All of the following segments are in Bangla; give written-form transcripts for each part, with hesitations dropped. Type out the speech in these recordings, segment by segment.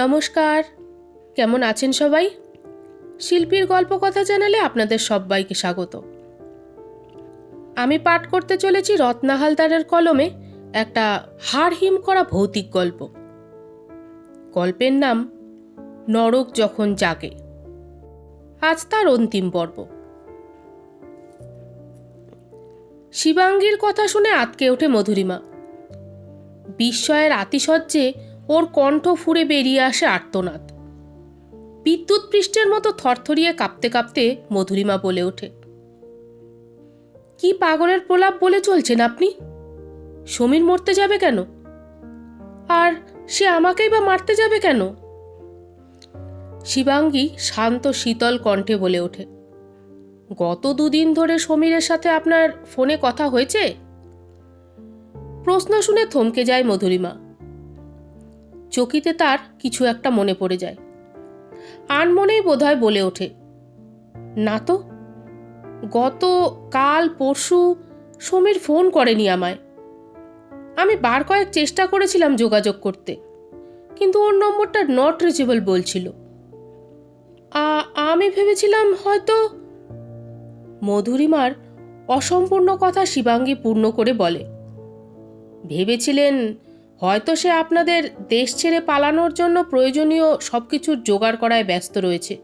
নমস্কার, কেমন আছেন সবাই? শিল্পীর গল্পকথা চ্যানেলে আপনাদের সবাইকে স্বাগত। আমি পাঠ করতে চলেছি রত্না হালদারের কলমে একটা হাড়হিম করা ভৌতিক গল্প। গল্পের নাম নরক যখন জাগে। আজ তার অন্তিম পর্ব। শিবাঙ্গীর কথা শুনে আঁতকে ওঠে মধুরিমা। বিস্ময়ের আতিশয্যে ওর কণ্ঠ ফুঁড়ে বেরিয়ে আসে আর্তনাদ। বিদ্যুৎ পৃষ্ঠের মতো থরথরিয়ে কাঁপতে কাঁপতে মধুরিমা বলে ওঠে, কি পাগলের প্রলাপ বলে চলছেন আপনি? সমীর মরতে যাবে কেন? আর সে আমাকেই বা মারতে যাবে কেন? শিবাঙ্গী শান্ত শীতল কণ্ঠে বলে ওঠে, গত দুদিন ধরে সমীরের সাথে আপনার ফোনে কথা হয়েছে? প্রশ্ন শুনে থমকে যায় মধুরিমা। চকিতে তার কিছু একটা মনে পড়ে যায়। আনমনেই বোধহয় বলে ওঠে, না তো, গত কাল পরশু সমীর ফোন করেনি আমায়। আমি বার কয়েক চেষ্টা করেছিলাম যোগাযোগ করতে, কিন্তু ওর নম্বরটা নট রিচেবল বলছিল। আমি ভেবেছিলাম হয়তো। মধুরিমার অসম্পূর্ণ কথা শিবাঙ্গী পূর্ণ করে বলে, ভেবেছিলেন হয়তো সে আপনাদের দেশ ছেড়ে পালানোর জন্য প্রয়োজনীয় সব কিছুর জোগাড় করায় ব্যস্ত রয়েছে।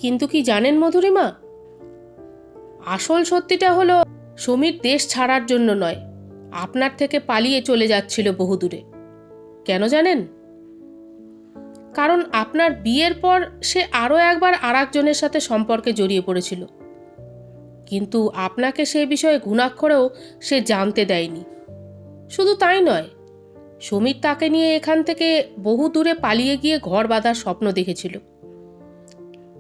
কিন্তু কি জানেন মধুরিমা, আসল সত্যিটা হলো সমীর দেশ ছাড়ার জন্য নয়, আপনার থেকে পালিয়ে চলে যাচ্ছিল বহুদূরে। কেন জানেন? কারণ আপনার বিয়ের পর সে আরও একবার আরেকজনের সাথে সম্পর্কে জড়িয়ে পড়েছিল, কিন্তু আপনাকে সে বিষয়ে ঘুণাক্ষরেও সে জানতে দেয়নি। শুধু তাই নয়, সমীর তাকে নিয়ে এখান থেকে বহু দূরে পালিয়ে গিয়ে ঘর বাঁধার স্বপ্ন দেখেছিল,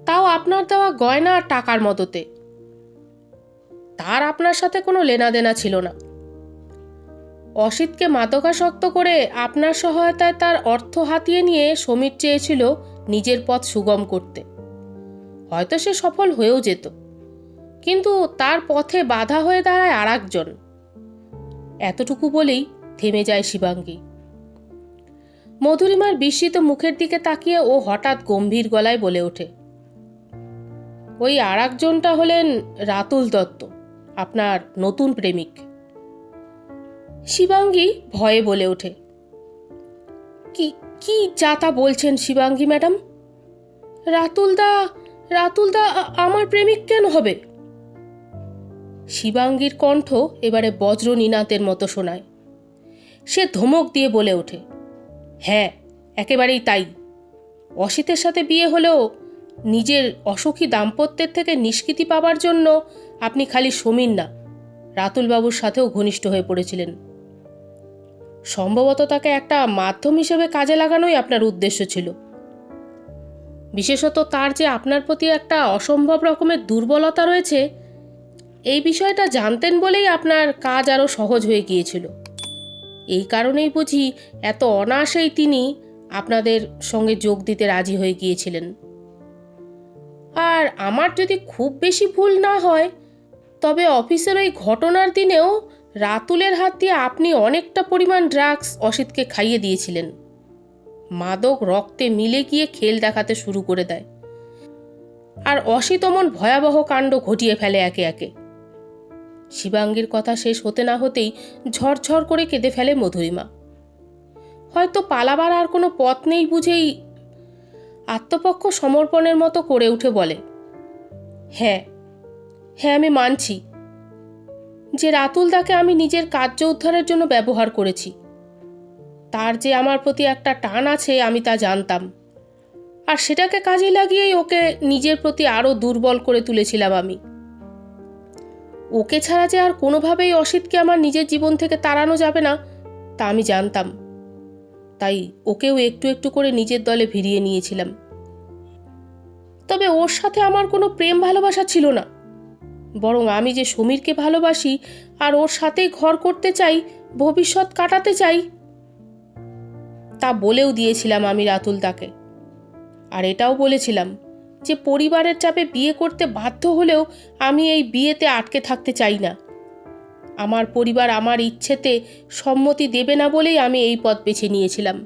তাও আপনার দেওয়া গয়না আর টাকার মদতে। তার আপনার সাথে কোনো লেনাদেনা ছিল না। অসিতকে মাদকাসক্ত করে আপনার সহায়তায় তার অর্থ হাতিয়ে নিয়ে সমীর চেয়েছিল নিজের পথ সুগম করতে। হয়তো সে সফল হয়েও যেত, কিন্তু তার পথে বাধা হয়ে দাঁড়ায় আরেকজন। এতটুকু বলেই থেমে যায় শিবাঙ্গী। মধুরিমার বিস্মিত মুখের দিকে তাকিয়ে ও হঠাৎ গম্ভীর গলায় বলে ওঠে, ওই আরেকজনটা হলেন রাতুল দত্ত, আপনার নতুন প্রেমিক। শিবাঙ্গী ভয়ে বলে ওঠে, কি কি যাতা বলছেন শিবাঙ্গী ম্যাডাম? রাতুলদা আমার প্রেমিক কেন হবে? শিবাঙ্গীর কণ্ঠ এবারে বজ্র নিনাদের মতো শোনায়। সে ধমক দিয়ে বলে ওঠে, হ্যাঁ, একেবারেই তাই। অসিতের সাথে বিয়ে হলেও নিজের অসুখী দাম্পত্যের থেকে নিষ্কৃতি পাবার জন্য আপনি খালি সমীর না, রাতুলবাবুর সাথেও ঘনিষ্ঠ হয়ে পড়েছিলেন। সম্ভবত তাকে একটা মাধ্যম হিসেবে কাজে লাগানোই আপনার উদ্দেশ্য ছিল। বিশেষত তার যে আপনার প্রতি একটা অসম্ভব রকমের দুর্বলতা রয়েছে, এই বিষয়টা জানতেন বলেই আপনার কাজ আরও সহজ হয়ে গিয়েছিল। এই কারণেই বুঝি এত অনায়াসেই তিনি আপনাদের সঙ্গে যোগ দিতে রাজি হয়ে গিয়েছিলেন। আর আমার যদি খুব বেশি ভুল না হয়, তবে অফিসের ওই ঘটনার দিনেও রাতুলের হাত দিয়ে আপনি অনেকটা পরিমাণ ড্রাগস অসিতকে খাইয়ে দিয়েছিলেন। মাদক রক্তে মিলে গিয়ে খেল দেখাতে শুরু করে দেয়, আর অসিত অমন ভয়াবহ কাণ্ড ঘটিয়ে ফেলে একে একে। শিবাঙ্গীর কথা শেষ হতে না হতেই ঝরঝর করে কেঁদে ফেলে মধুরিমা। হয়তো পালাবার আর কোনো পথ নেই বুঝেই আত্মপক্ষ সমর্পণের মতো করে উঠে বলে, হ্যাঁ, আমি মানছি যে রাতুলদাকে আমি নিজের কার্য উদ্ধারের জন্য ব্যবহার করেছি। তার যে আমার প্রতি একটা টান আছে আমি তা জানতাম, আর সেটাকে কাজে লাগিয়েই ওকে নিজের প্রতি আরও দুর্বল করে তুলেছিলাম আমি। ওকে ছাড়া যে আর কোনোভাবেই অসিতকে আমার নিজের জীবন থেকে তাড়ানো যাবে না তা আমি জানতাম, তাই ওকেও একটু একটু করে নিজের দলে ভিড়িয়ে নিয়েছিলাম। তবে ওর সাথে আমার কোনো প্রেম ভালোবাসা ছিল না, বরং আমি যে সমীরকে ভালোবাসি আর ওর সাথেই ঘর করতে চাই, ভবিষ্যৎ কাটাতে চাই, তা বলেও দিয়েছিলাম আমি রাতুলদাকে। আর এটাও বলেছিলাম যে পরিবারের চাপে বিয়ে করতে বাধ্য হলেও আমি এই বিয়েতে আটকে থাকতে চাই না। আমার পরিবার আমার ইচ্ছেতে সম্মতি দেবে না বলেই আমি এই পথ বেছে নিয়েছিলাম।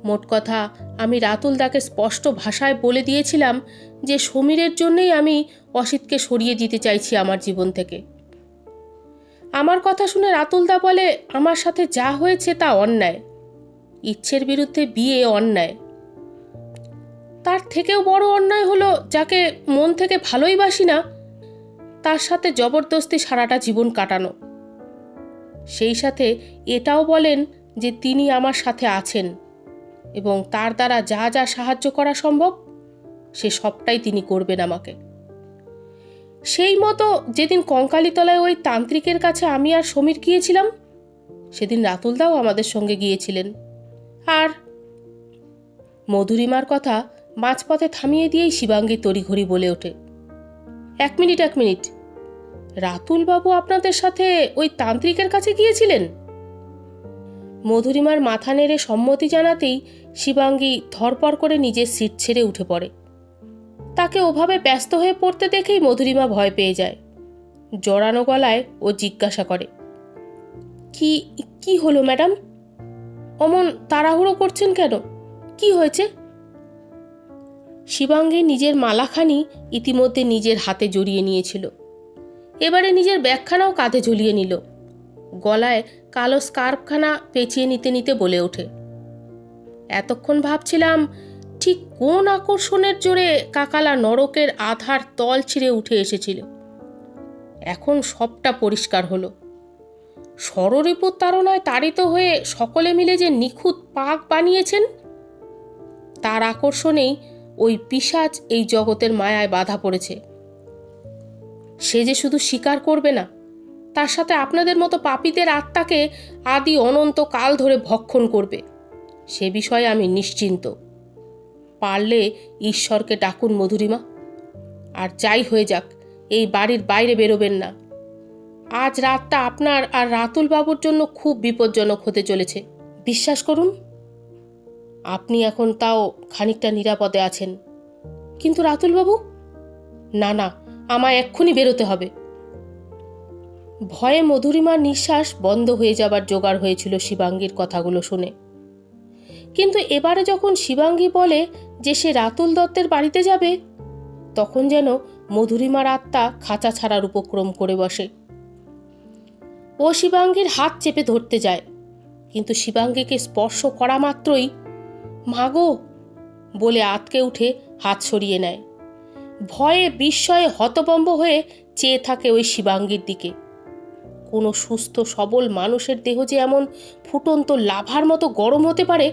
মোট কথা, আমি রাতুলদাকে স্পষ্ট ভাষায় বলে দিয়েছিলাম যে সমীরের জন্যেই আমি অসিতকে সরিয়ে দিতে চাইছি আমার জীবন থেকে। আমার কথা শুনে রাতুলদা বলে, আমার সাথে যা হয়েছে তা অন্যায়, ইচ্ছের বিরুদ্ধে বিয়ে অন্যায়। তার থেকেও বড় অন্যায় হলো যাকে মন থেকে ভালোই বাসি না তার সাথে জবরদস্তি সারাটা জীবন কাটানো। সেই সাথে এটাও বলেন যে তিনি আমার সাথে আছেন এবং তার দ্বারা যা যা সাহায্য করা সম্ভব সে সবটাই তিনি করবেন আমাকে। সেই মতো যেদিন কঙ্কালীতলায় ওই তান্ত্রিকের কাছে আমি আর সমীর গিয়েছিলাম, সেদিন রাতুলদাও আমাদের সঙ্গে গিয়েছিলেন। আর মধুরিমার কথা মাঝপথে থামিয়ে দিয়েই শিবাঙ্গী তড়িঘড়ি বলে ওঠে, এক মিনিট, রাতুলবাবু আপনাদের সাথে ওই তান্ত্রিকের কাছে গিয়েছিলেন? মধুরিমার মাথা নেড়ে সম্মতি জানাতেই শিবাঙ্গী ধরপড় করে নিজের সিট ছেড়ে উঠে পড়ে। তাকে ওভাবে ব্যস্ত হয়ে পড়তে দেখেই মধুরিমা ভয় পেয়ে যায়। জড়ানো গলায় ও জিজ্ঞাসা করে, কি হলো ম্যাডাম? অমন তাড়াহুড়ো করছেন কেন? কি হয়েছে? শিবাঙ্গী নিজের মালাখানি ইতিমধ্যে নিজের হাতে জড়িয়ে নিয়েছিল, এবারে নিজের ব্যাগখানাও কাঁধে ঝুলিয়ে নিল। গলায় কালো স্কার্ফখানা পেঁচিয়ে নিতে নিতে বলে ওঠে, এতক্ষণ ভাবছিলাম ঠিক কোন আকর্ষণের জোরে কাকালা নরকের আধার তল ছিঁড়ে উঠে এসেছিল। এখন সবটা পরিষ্কার হলো। ষড়রিপুর তাড়নায় তাড়িত হয়ে সকলে মিলে যে নিখুঁত পাক বানিয়েছেন, তার আকর্ষণেই ওই পিশাচ এই জগতের মায়ায় বাধা পড়েছে। সে যে শুধু স্বীকার করবে না, তার সাথে আপনাদের মতো পাপীদের আত্মাকে আদি অনন্ত কাল ধরে ভক্ষণ করবে, সে বিষয়ে আমি নিশ্চিন্ত। পারলে ঈশ্বরকে ডাকুন মধুরিমা, আর যাই হয়ে যাক এই বাড়ির বাইরে বেরোবেন না। আজ রাতটা আপনার আর রাতুল বাবুর জন্য খুব বিপজ্জনক হতে চলেছে। বিশ্বাস করুন, আপনি এখন তাও খানিকটা নিরাপদে আছেন, কিন্তু রাতুল বাবু? না, আমায় এক্ষুনি বেরোতে হবে। ভয়ে মধুরিমার নিঃশ্বাস বন্ধ হয়ে যাবার জোগাড় হয়েছিল শিবাঙ্গীর কথাগুলো শুনে। কিন্তু এবারে যখন শিবাঙ্গী বলে যে সে রাতুল দত্তের বাড়িতে যাবে, তখন যেন মধুরিমার আত্মা খাঁচা ছাড়ার উপক্রম করে বসে। ও শিবাঙ্গীর হাত চেপে ধরতে যায়, কিন্তু শিবাঙ্গীকে স্পর্শ করা মাত্রই মাগো বলে আতকে উঠে হাত সরিয়ে নেয়। ভয়ে বিস্ময়ে হতভম্ব হয়ে চেয়ে থাকে ওই শিবাঙ্গীর দিকে। কোনো সুস্থ সবল মানুষের দেহ যে এমন ফুটন্ত লাভার মতো গরম হতে পারে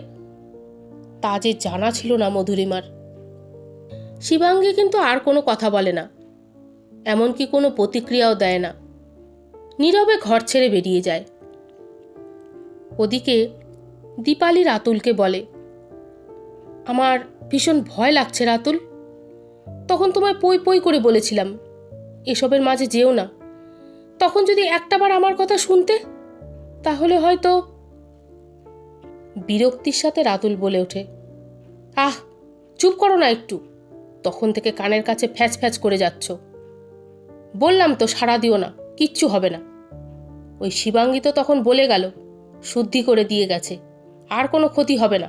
তা যে জানা ছিল না মধুরিমার। শিবাঙ্গী কিন্তু আর কোনো কথা বলে না, এমনকি কোনো প্রতিক্রিয়াও দেয় না, নীরবে ঘর ছেড়ে বেরিয়ে যায়। ওদিকে দীপালি রাতুলকে বলে, আমার ভীষণ ভয় লাগছে রাতুল। তখন তোমায় পই পই করে বলেছিলাম এসবের মাঝে যেও না। তখন যদি একটাবার আমার কথা শুনতে, তাহলে হয়তো। বিরক্তির সাথে রাতুল বলে ওঠে, আহ, চুপ করো না একটু, তখন থেকে কানের কাছে ফ্যাচ ফ্যাচ করে যাচ্ছ। বললাম তো সাড়া দিও না, কিচ্ছু হবে না। ওই শিবাঙ্গী তো তখন বলে গেল, শুদ্ধি করে দিয়ে গেছে, আর কোনো ক্ষতি হবে না।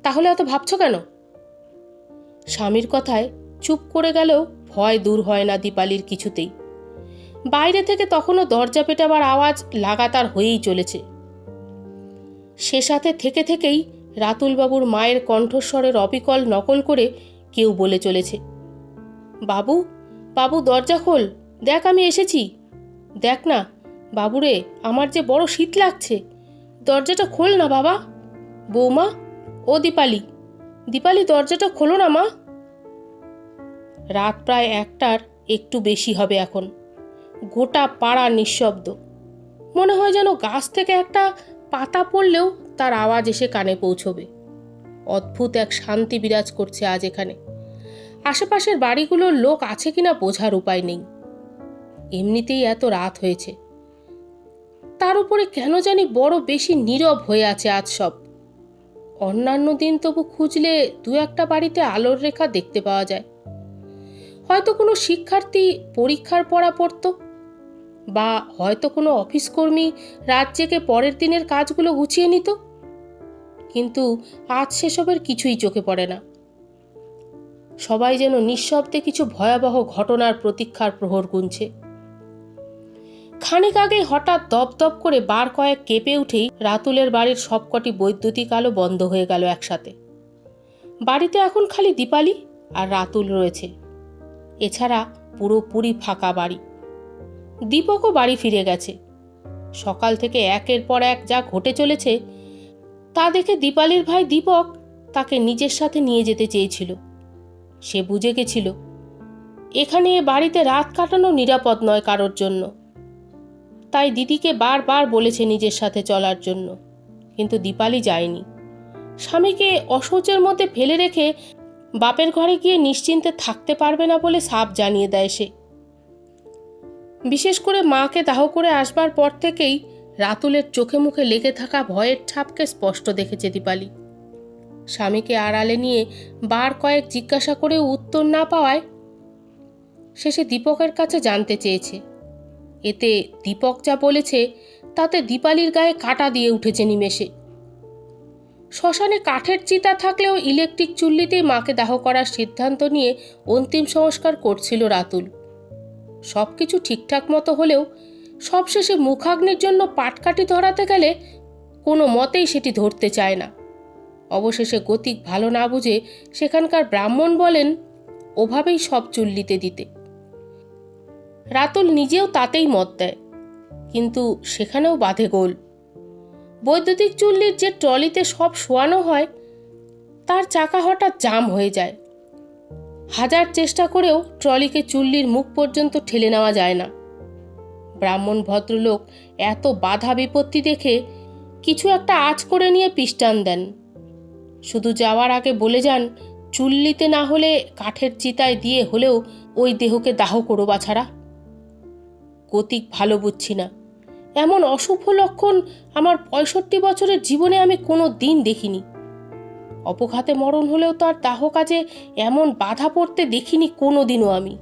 তাহলে এত ভাবছ কেন? স্বামীর কথায় চুপ করে গেলেও ভয় দূর হয় না দীপালির কিছুতেই। বাইরে থেকে তখনও দরজা পেটাবার আওয়াজ লাগাতার হয়েই চলেছে। সে সাথে থেকে থেকেই রাতুলবাবুর মায়ের কণ্ঠস্বরের অবিকল নকল করে কেউ বলে চলেছে, বাবু, বাবু দরজা খোল, দেখ আমি এসেছি। দেখ না বাবুরে, আমার যে বড় শীত লাগছে, দরজাটা খোল না বাবা। বৌমা, ও দীপালি, দীপালি দরজাটা খোলো না মা। রাত প্রায় 1টার একটু বেশি হবে এখন। গোটা পাড়া নিঃশব্দ, মনে হয় যেন গাছ থেকে একটা পাতা পড়লেও তার আওয়াজ এসে কানে পৌঁছবে। অদ্ভুত এক শান্তি বিরাজ করছে আজ এখানে। আশেপাশের বাড়িগুলোর লোক আছে কিনা বোঝার উপায় নেই। এমনিতেই এত রাত হয়েছে, তার উপরে কেন জানি বড় বেশি নীরব হয়ে আছে আজ সব। অন্যান্য দিন তবু খুঁজলে 2-1টা বাড়িতে আলোর রেখা দেখতে পাওয়া যায়। হয়তো কোনো শিক্ষার্থী পরীক্ষার পড়া পড়ত, বা হয়তো কোনো অফিস কর্মী রাত জেগে পরের দিনের কাজগুলো গুছিয়ে নিত। কিন্তু আজ সেসবের কিছুই চোখে পড়ে না। সবাই যেন নিঃশব্দে কিছু ভয়াবহ ঘটনার প্রতীক্ষার প্রহর গুনছে। খানিক আগেই হঠাৎ দপদপ করে বার কয়েক কেঁপে উঠেই রাতুলের বাড়ির সবকটি বৈদ্যুতিক আলো বন্ধ হয়ে গেল একসাথে। বাড়িতে এখন খালি দীপালি আর রাতুল রয়েছে। এছাড়া পুরোপুরি ফাঁকা বাড়ি। দীপকও বাড়ি ফিরে গেছে। সকাল থেকে একের পর এক যা ঘটে চলেছে তা দেখে দীপালির ভাই দীপক তাকে নিজের সাথে নিয়ে যেতে চেয়েছিল। সে বুঝে গেছিল এখানে এ বাড়িতে রাত কাটানো নিরাপদ নয় কারোর জন্য। তাই দিদিকে বারবার বলেছে নিজের সাথে চলার জন্য, কিন্তু দীপালি যায়নি। স্বামীকে অসহ্যের মধ্যে ফেলে রেখে বাপের ঘরে গিয়ে নিশ্চিন্তে থাকতে পারবে না বলে সাফ জানিয়ে দেয় সে। বিশেষ করে মাকে দাহ করে আসবার পর থেকেই রাতুলের চোখে মুখে লেগে থাকা ভয়ের ছাপকে স্পষ্ট দেখেছে দীপালি। স্বামীকে আড়ালে নিয়ে বার কয়েক জিজ্ঞাসা করেও উত্তর না পাওয়ায় শেষে দীপকের কাছে জানতে চেয়েছে। এতে দীপক যা বলেছে তাতে দীপালির গায়ে কাঁটা দিয়ে উঠেছে নিমেষে। শ্মশানে কাঠের চিতা থাকলেও ইলেকট্রিক চুল্লিতেই মাকে দাহ করার সিদ্ধান্ত নিয়ে অন্তিম সংস্কার করছিল রাতুল। সব কিছু ঠিকঠাক মতো হলেও সবশেষে মুখাগ্নির জন্য পাটকাঠি ধরাতে গেলে কোনো মতেই সেটি ধরতে চায় না। অবশেষে গতিক ভালো না বুঝে সেখানকার ব্রাহ্মণ বলেন ওভাবেই সব চুল্লিতে দিতে। রাতুল নিজেও তাতেই মত দেয়, কিন্তু সেখানেও বাধে গোল। বৈদ্যুতিক চুল্লির যে ট্রলিতে সব শোয়ানো হয় তার চাকা হঠাৎ জাম হয়ে যায়। হাজার চেষ্টা করেও ট্রলিকে চুল্লির মুখ পর্যন্ত ঠেলে নেওয়া যায় না। ব্রাহ্মণ ভদ্রলোক এত বাধা বিপত্তি দেখে কিছু একটা আঁচ করে নিয়ে পিস্টান দেন। শুধু যাওয়ার আগে বলে যান চুল্লিতে না হলে কাঠের চিতায় দিয়ে হলেও ওই দেহকে দাহ করো বাছারা। গতিক ভালো বুঝছি না, এমন অশুভ লক্ষণ আমার 65 বছরের জীবনে আমি কোনো দিন দেখিনি। অপঘাতে মরণ হলেও তার দাহ কাজে এমন বাধা পড়তে দেখিনি কোনো দিনও আমি।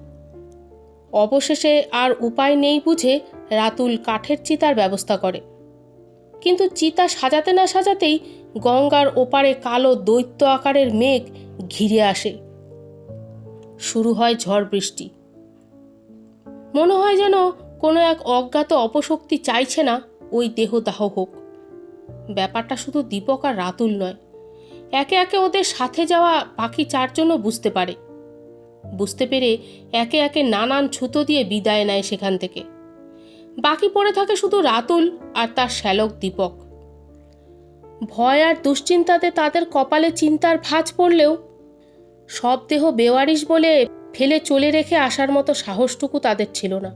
অবশেষে আর উপায় নেই বুঝে রাতুল কাঠের চিতার ব্যবস্থা করে, কিন্তু চিতা সাজাতে না সাজাতেই গঙ্গার ওপারে কালো দৈত্য আকারের মেঘ ঘিরে আসে। শুরু হয় ঝড় বৃষ্টি। মনে হয় যেন কোনো এক অজ্ঞাত অপশক্তি চাইছে না ওই দেহ দাহ হোক। ব্যাপারটা শুধু দীপক আর রাতুল নয়, একে একে ওদের সাথে যাওয়া বাকি 4 জনও বুঝতে পারে। বুঝতে পেরে একে একে নানান ছুতো দিয়ে বিদায় নেয় সেখান থেকে। বাকি পড়ে থাকে শুধু রাতুল আর তার শ্যালক দীপক। ভয় আর দুশ্চিন্তাতে তাদের কপালে চিন্তার ভাঁজ পড়লেও সব দেহ বেওয়ারিশ বলে ফেলে চলে রেখে আসার মতো সাহসটুকু তাদের ছিল না।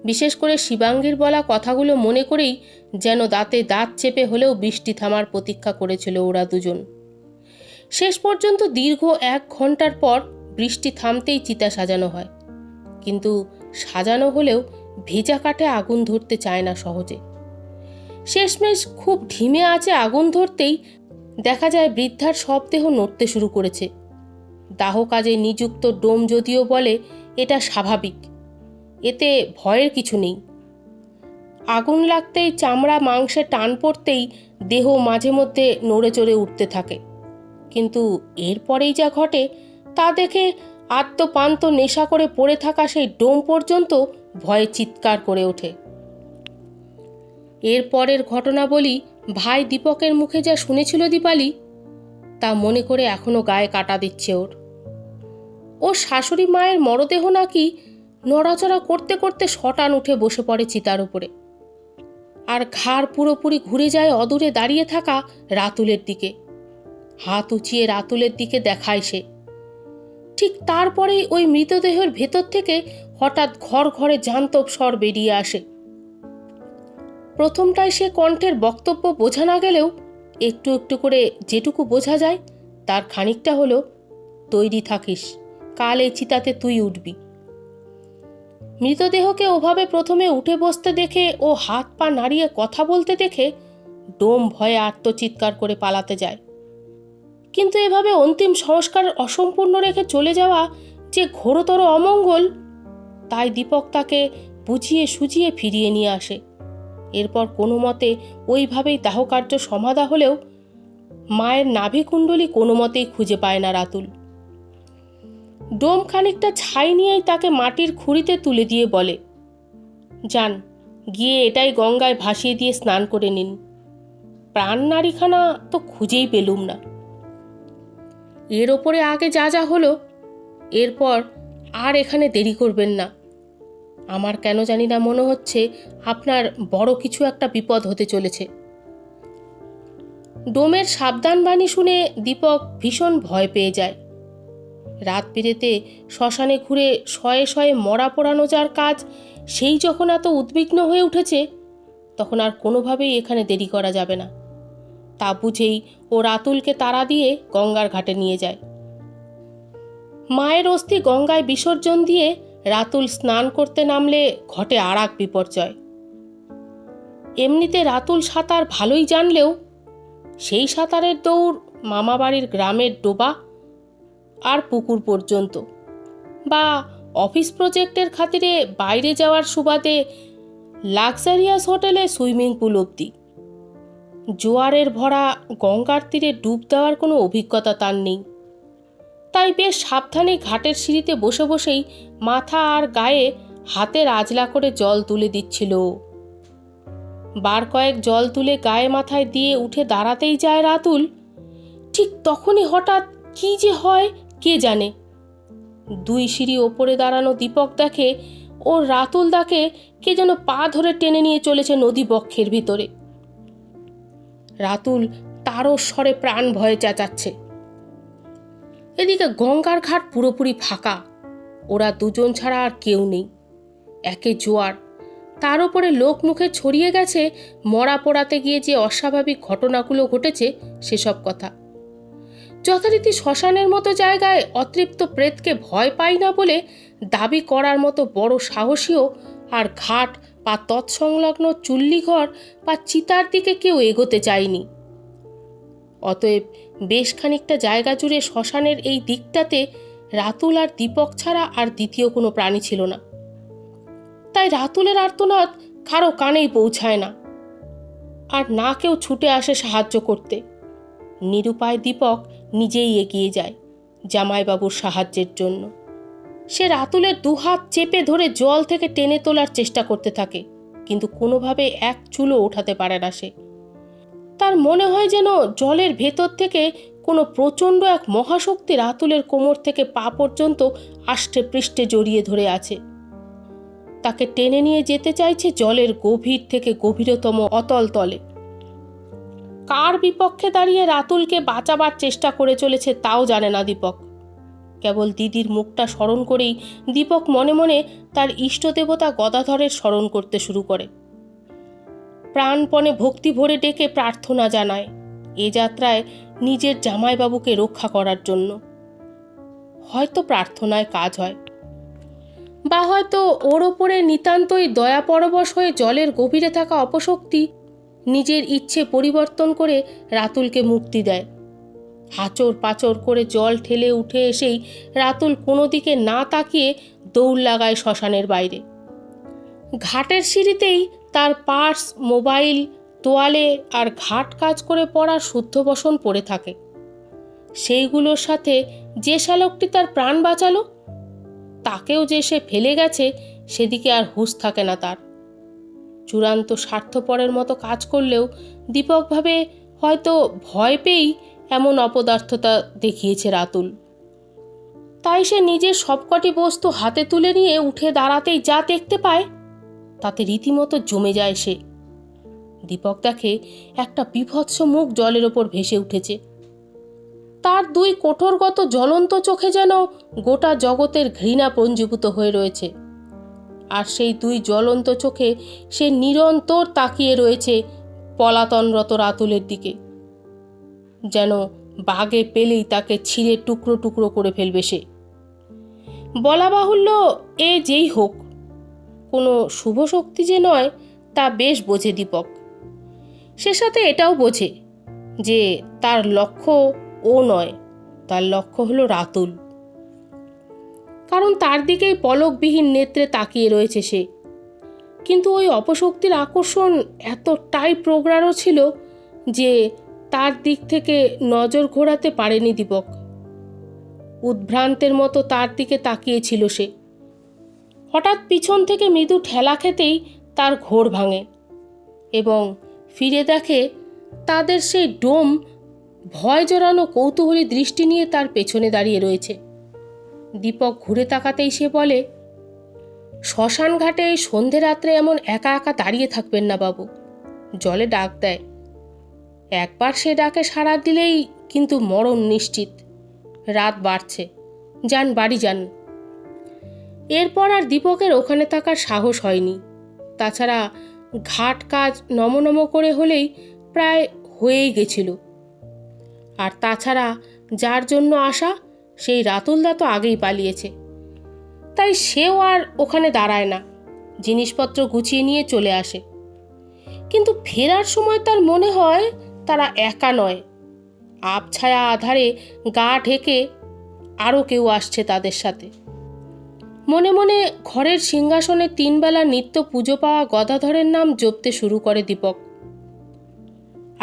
বিশেষ করে শিবাঙ্গীর বলা কথাগুলো মনে করেই যেন দাঁতে দাঁত চেপে হলেও বৃষ্টি থামার প্রতীক্ষা করেছিল ওরা দুজন। শেষ পর্যন্ত দীর্ঘ 1 ঘন্টার পর বৃষ্টি থামতেই চিতা সাজানো হয়, কিন্তু সাজানো হলেও ভেজা কাঠে আগুন ধরতে চায় না সহজে। শেষমেশ খুব ঢিমে আছে আগুন ধরতেই দেখা যায় বৃদ্ধার সব দেহ নড়তে শুরু করেছে। দাহ কাজে নিযুক্ত ডোম যদিও বলে এটা স্বাভাবিক, এতে ভয়ের কিছু নেই। আগুন লাগতেই চামড়া মাংসে টান পড়তেই দেহ মাঝে মধ্যে নড়ে চড়ে উঠতে থাকে, কিন্তু এরপরেই যা ঘটে তা দেখে আদ্যপান্ত নেশা করে পড়ে থাকা সেই ডোম পর্যন্ত ভয়ে চিৎকার করে ওঠে। এরপরের ঘটনা বলি, ভাই দীপকের মুখে যা শুনেছিল দীপালি তা মনে করে এখনো গায়ে কাটা দিচ্ছে ওর শাশুড়ি মায়ের মরদেহ নাকি নড়াচড়া করতে করতে শটান উঠে বসে পড়ে চিতার উপরে, আর ঘাড় পুরোপুরি ঘুরে যায় অদূরে দাঁড়িয়ে থাকা রাতুলের দিকে। হাত উঁচিয়ে রাতুলের দিকে দেখায় সে। ঠিক তারপরেই ওই মৃতদেহের ভেতর থেকে হঠাৎ ঘর ঘরে জান্তব স্বর বেরিয়ে আসে। প্রথমটায় সে কণ্ঠের বক্তব্য বোঝা না গেলেও একটু একটু করে যেটুকু বোঝা যায় তার খানিকটা হলো, তৈরি থাকিস, কাল এই চিতাতে তুই উঠবি। মৃতদেহকে ওভাবে প্রথমে উঠে বসতে দেখে ও হাত পা নাড়িয়ে কথা বলতে দেখে ডোম ভয়ে আত্মচিৎকার করে পালাতে যায়। কিন্তু এভাবে অন্তিম সংস্কার অসম্পূর্ণ রেখে চলে যাওয়া যে ঘোরতর অমঙ্গল, তাই দীপক তাকে বুঝিয়ে সুঝিয়ে ফিরিয়ে নিয়ে আসে। এরপর কোনো মতে ওইভাবেই দাহকার্য সমাধা হলেও মায়ের নাভিকুণ্ডলী কোনো মতেই খুঁজে পায় না রাতুল। ডোম খানিকটা ছাই নিয়েই তাকে মাটির খুঁড়িতে তুলে দিয়ে বলে, যান, গিয়ে এটাই গঙ্গায় ভাসিয়ে দিয়ে স্নান করে নিন। প্রাণ নারীখানা তো খুঁজেই পেলুম না। এর ওপরে আগে যা যা হলো, এরপর আর এখানে দেরি করবেন না। আমার কেন জানি না মনে হচ্ছে আপনার বড় কিছু একটা বিপদ হতে চলেছে। ডোমের সাবধান বাণী শুনে দীপক ভীষণ ভয় পেয়ে যায়। রাত বিরেতে শ্মশানে ঘুরে শয়ে শয়ে মরা পোড়ানো যার কাজ, সেই যখন এত উদ্বিগ্ন হয়ে উঠেছে, তখন আর কোনোভাবেই এখানে দেরি করা যাবে না। তা বুঝেই ও রাতুলকে তাড়া দিয়ে গঙ্গার ঘাটে নিয়ে যায়। মায়ের অস্থি গঙ্গায় বিসর্জন দিয়ে রাতুল স্নান করতে নামলে ঘটে আর এক বিপর্যয়। এমনিতে রাতুল সাঁতার ভালোই জানলেও সেই সাঁতারের দৌড় মামাবাড়ির গ্রামের ডোবা আর পুকুর পর্যন্ত, বা অফিস প্রজেক্টের খাতিরে বাইরে যাওয়ার সুবাদে লাক্সারিয়াস হোটেলে সুইমিং পুল অবধি। জোয়ারের ভরা গঙ্গার তীরে ডুব দেওয়ার কোনো অভিজ্ঞতা তার নেই। তাই বেশ সাবধানে ঘাটের সিঁড়িতে বসে বসেই মাথা আর গায়ে হাতের আজলা করে জল তুলে দিচ্ছিল। বার কয়েক জল তুলে গায়ে মাথায় দিয়ে উঠে দাঁড়াতেই যায় রাতুল, ঠিক তখনই হঠাৎ কি যে হয় কে জানে। দুই সিঁড়ি ওপরে দাঁড়ানো দীপক দেখে ও রাতুল দাকে কে যেন পা ধরে টেনে নিয়ে চলেছে নদী বক্ষের ভিতরে। রাতুল তারও স্বরে প্রাণ ভয়ে চেঁচাচ্ছে। এদিকে গঙ্গার ঘাট পুরোপুরি ফাঁকা, ওরা দুজন ছাড়া আর কেউ নেই। একে জোয়ার, তার উপরে লোক মুখে ছড়িয়ে গেছে মরা পোড়াতে গিয়ে যে অস্বাভাবিক ঘটনাগুলো ঘটেছে সেসব কথা। যথারীতি শ্মশানের মতো জায়গায় অতৃপ্ত প্রেতকে ভয় পাই না বলে দাবি করার মতো বড় সাহসীও আর ঘাট বা তৎসংলগ্ন চুল্লিঘর বা চিতার দিকে কেউ এগোতে চায়নি। অতএব বেশ খানিকটা জায়গা জুড়ে শ্মশানের এই দিকটাতে রাতুল আর দীপক ছাড়া আর দ্বিতীয় কোনো প্রাণী ছিল না। তাই রাতুলের আর্তনাদ কারো কানেই পৌঁছায় না, আর না কেউ ছুটে আসে সাহায্য করতে। নিরুপায় দীপক নিজেই এগিয়ে যায় জামাইবাবুর সাহায্যের জন্য। সে রাতুলের দুহাত চেপে ধরে জল থেকে টেনে তোলার চেষ্টা করতে থাকে, কিন্তু কোনোভাবে এক চুলও ওঠাতে পারে না সে। তার মনে হয় যেন জলের ভেতর থেকে কোনো প্রচণ্ড এক মহাশক্তি রাতুলের কোমর থেকে পা পর্যন্ত আষ্টে পৃষ্ঠে জড়িয়ে ধরে আছে। তাকে টেনে নিয়ে যেতে চাইছে জলের গভীর থেকে গভীরতম অতল তলে। কার বিপক্ষে দাঁড়িয়ে রাতুলকে বাঁচাবার চেষ্টা করে চলেছে তাও জানে না দীপক। কেবল দিদির মুখটা স্মরণ করেই দীপক মনে মনে তার ইষ্টদেবতা গদাধরের স্মরণ করতে শুরু করে। প্রাণপণে ভক্তি ভরে ডেকে প্রার্থনা জানায় এ যাত্রায় নিজের জামাইবাবুকে রক্ষা করার জন্য। হয়তো প্রার্থনায় কাজ হয়, বা হয়তো ওর ওপরে নিতান্তই দয়া পরবশ হয়ে জলের গভীরে থাকা অপশক্তি নিজের ইচ্ছে পরিবর্তন করে রাতুলকে মুক্তি দেয়। হাঁচর পাচর করে জল ঠেলে উঠে এসেই রাতুল কোনো দিকে না তাকিয়ে দৌড় লাগায় শ্মশানের বাইরে। ঘাটের সিঁড়িতেই তার পার্স, মোবাইল, তোয়ালে আর ঘাট কাজ করে পড়া শুদ্ধ বসন পড়ে থাকে। সেইগুলোর সাথে যে শ্যালকটি তার প্রাণ বাঁচালো তাকেও যে সে ফেলে গেছে সেদিকে আর হুঁশ থাকে না তার। চূড়ান্ত স্বার্থপরের মতো কাজ করলেও দীপক ভাবে হয়তো ভয় পেয়েই এমন অপদার্থতা দেখিয়েছে রাতুল। তাই সে নিজের সবকটি বস্তু হাতে তুলে নিয়ে উঠে দাঁড়াতেই যা দেখতে পায় তাতে রীতিমতো জমে যায় সে। দীপক দেখে একটা বীভৎস মুখ জলের ওপর ভেসে উঠেছে। তার দুই কোঠরগত জ্বলন্ত চোখে যেন গোটা জগতের ঘৃণা পঞ্জীভূত হয়ে রয়েছে, আর সেই দুই জ্বলন্ত চোখে সে নিরন্তর তাকিয়ে রয়েছে পলাতনরত রাতুলের দিকে, যেন বাগে পেলেই তাকে ছিঁড়ে টুকরো টুকরো করে ফেলবে সে। বলা বাহুল্য, এ যেই হোক, কোনো শুভ শক্তি যে নয় তা বেশ বোঝে দীপক। সে সাথে এটাও বোঝে যে তার লক্ষ্য ও নয়, তার লক্ষ্য হলো রাতুল। কারণ তার দিকেই পলকবিহীন নেত্রে তাকিয়ে রয়েছে সে। কিন্তু ওই অপশক্তির আকর্ষণ এতটাই প্রগাঢ় ছিল যে তার দিক থেকে নজর ঘোরাতে পারেনি দীপক। উদ্ভ্রান্তের মতো তার দিকে তাকিয়েছিল সে। হঠাৎ পিছন থেকে মৃদু ঠেলা খেতেই তার ঘোর ভাঙে এবং ফিরে দেখে তাদের সেই ডোম ভয় জড়ানো কৌতূহলী দৃষ্টি নিয়ে তার পেছনে দাঁড়িয়ে রয়েছে। দীপক ঘুরে তাকাতেই সে বলে, শ্মশান ঘাটে এই সন্ধে রাত্রে এমন একা একা দাঁড়িয়ে থাকবেন না বাবু। জলে ডাক দেয়, একবার সে ডাকে সাড়া দিলেই কিন্তু মরণ নিশ্চিত। রাত বাড়ছে, যান বাড়ি যান। এরপর আর দীপকের ওখানে থাকার সাহস হয়নি। তাছাড়া ঘাট কাজ নমনম করে হলেই প্রায় হয়েই গেছিল। আর তাছাড়া যার জন্য আসা সেই রাতুলদা তো আগেই পালিয়েছে, তাই সেও আর ওখানে দাঁড়ায় না, জিনিসপত্র গুছিয়ে নিয়ে চলে আসে। কিন্তু ফেরার সময় তার মনে হয় তারা একা নয়, আবছায়া আধারে গা ঢেকে আরও কেউ আসছে তাদের সাথে। মনে মনে ঘরের সিংহাসনে 3 বেলা নিত্য পুজো পাওয়া গদাধরের নাম জপতে শুরু করে দীপক।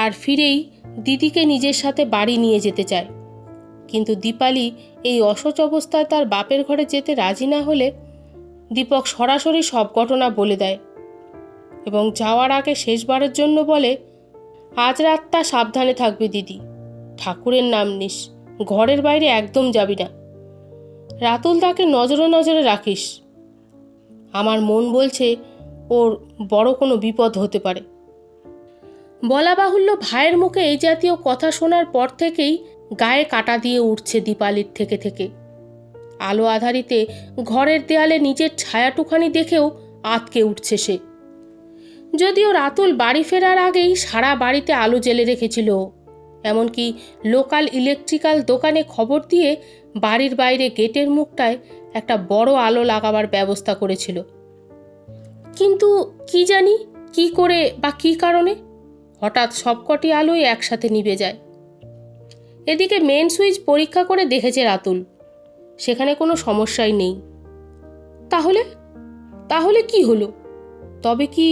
আর ফিরেই দিদিকে নিজের সাথে বাড়ি নিয়ে যেতে চায়। কিন্তু দীপালি এই অসহ্য অবস্থায় তার বাপের ঘরে যেতে রাজি না হলে দীপক সরাসরি সব ঘটনা বলে দেয় এবং যাওয়ার আগে শেষবারের জন্য বলে, আজ রাতটা সাবধানে থাকবি দিদি, ঠাকুরের নাম নিস, ঘরের বাইরে একদম যাবি না। রাতুল তাকে নজরে নজরে রাখিস। আমার মন বলছে ওর বড় কোনো বিপদ হতে পারে। বলা বাহুল্য, ভাইয়ের মুখে এই জাতীয় কথা শোনার পর থেকেই গায়ে কাটা দিয়ে উঠছে দীপালির থেকে থেকে। আলো আধারিতে ঘরের দেয়ালে নিজের ছায়াটুখানি দেখেও আঁতকে উঠছে সে। যদিও রাতুল বাড়ি ফেরার আগেই সারা বাড়িতে আলো জ্বেলে রেখেছিল, এমনকি লোকাল ইলেকট্রিক্যাল দোকানে খবর দিয়ে বাড়ির বাইরে গেটের মুখটায় একটা বড় আলো লাগাবার ব্যবস্থা করেছিল। কিন্তু কি জানি কি করে বা কি কারণে হঠাৎ সবকটি আলোই একসাথে নিভে যায়। এদিকে মেন সুইচ পরীক্ষা করে দেখেছে রাতুল, সেখানে কোনো সমস্যাই নেই। তাহলে তাহলে কি হলো? তবে কি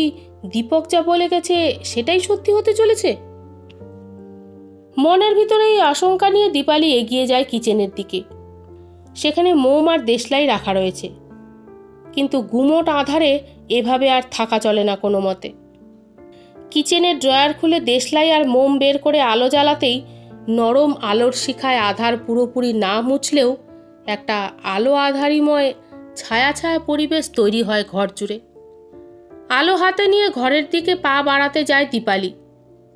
দীপক যা বলে গেছে সেটাই সত্যি হতে চলেছে? মনের ভিতরে এই আশঙ্কা নিয়ে দীপালি এগিয়ে যায় কিচেনের দিকে। সেখানে মোম আর দেশলাই রাখা রয়েছে, কিন্তু গুমোট আধারে এভাবে আর থাকা চলে না কোনো মতে। কিচেনের ড্রয়ার খুলে দেশলাই আর মোম বের করে আলো জ্বালাতেই নরম আলোর শিখায় আধার পুরোপুরি না মুছলেও একটা আলো আধারিময় ছায়া ছায়া পরিবেশ তৈরি হয় ঘর জুড়ে। আলো হাতে নিয়ে ঘরের দিকে পা বাড়াতে যায় দীপালি।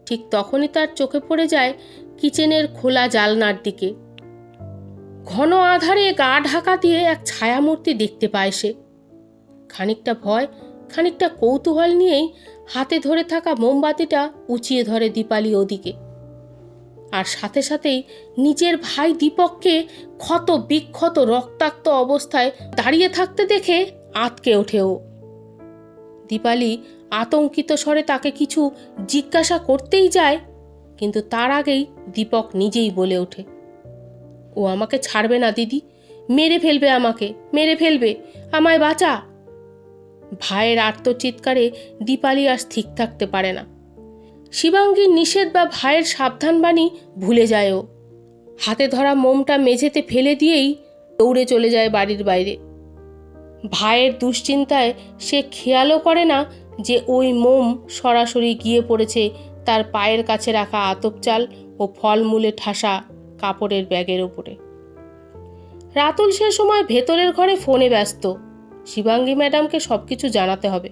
ঠিক তখনই তার চোখে পড়ে যায় কিচেনের খোলা জালনার দিকে। ঘন আধারে গা ঢাকা দিয়ে এক ছায়ামূর্তি দেখতে পায় সে। খানিকটা ভয়, খানিকটা কৌতূহল নিয়েই হাতে ধরে থাকা মোমবাতিটা উঁচিয়ে ধরে দীপালি ওদিকে। আর সাথে সাথেই নিজের ভাই দীপককে ক্ষত বিক্ষত রক্তাক্ত অবস্থায় দাঁড়িয়ে থাকতে দেখে আঁতকে ওঠে ও। দীপালি আতঙ্কিত স্বরে তাকে কিছু জিজ্ঞাসা করতেই যায়, কিন্তু তার আগেই দীপক নিজেই বলে ওঠে, ও আমাকে ছাড়বে না দিদি, মেরে ফেলবে আমাকে, মেরে ফেলবে, আমায় বাঁচা। ভাইয়ের আর্তচিৎকারে দীপালি আর স্থির থাকতে পারে না। শিবাঙ্গীর নিষেধ বা ভাইয়ের সাবধানবাণী ভুলে যায় ও। হাতে ধরা মোমটা মেঝেতে ফেলে দিয়েই দৌড়ে চলে যায় বাড়ির বাইরে। ভাইয়ের দুশ্চিন্তায় সে খেয়ালও করে না যে ওই মোম সরাসরি গিয়ে পড়েছে তার পায়ের কাছে রাখা আতপ চাল ও ফলমূলে ঠাসা কাপড়ের ব্যাগের ওপরে। রাতুল সে সময় ভেতরের ঘরে ফোনে ব্যস্ত। শিবাঙ্গী ম্যাডামকে সব কিছু জানাতে হবে।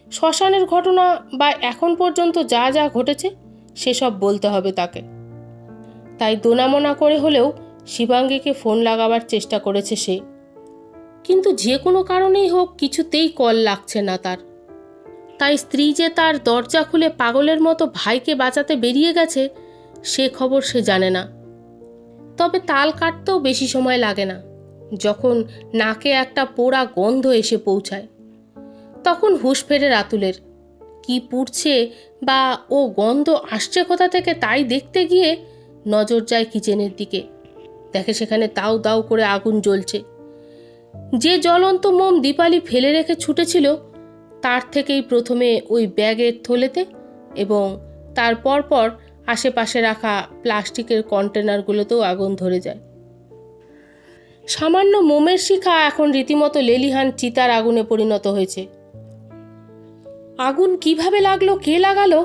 শ্মশানের ঘটনা বা এখন পর্যন্ত যা যা ঘটেছে সেসব বলতে হবে তাকে। তাই দোনামোনা করে হলেও শিবাঙ্গীকে ফোন লাগাবার চেষ্টা করেছে সে, কিন্তু যে কোনো কারণেই হোক কিছুতেই কল লাগছে না তার। তাই স্ত্রী যে তার দরজা খুলে পাগলের মতো ভাইকে বাঁচাতে বেরিয়ে গেছে সে খবর সে জানে না। তবে তাল কাটতেও বেশি সময় লাগে না। যখন নাকে একটা পোড়া গন্ধ এসে পৌঁছায় তখন হুঁশ ফেরে রাতুলের। কি পুড়ছে বা ও গন্ধ আসছে কোথা থেকে তাই দেখতে গিয়ে নজর যায় কিচেনের দিকে। দেখে সেখানে দাউ দাউ করে আগুন জ্বলছে। যে জ্বলন্ত মোম দীপালি ফেলে রেখে ছুটেছিল তার থেকেই প্রথমে ওই ব্যাগের থলেতে এবং তার পরপর আশেপাশে রাখা প্লাস্টিকের কন্টেনারগুলোতেও আগুন ধরে যায়। সামান্য মোমের শিখা এখন রীতিমতো লেলিহান চিতার আগুনে পরিণত হয়েছে। আগুন কিভাবে লাগলো, কে লাগালো,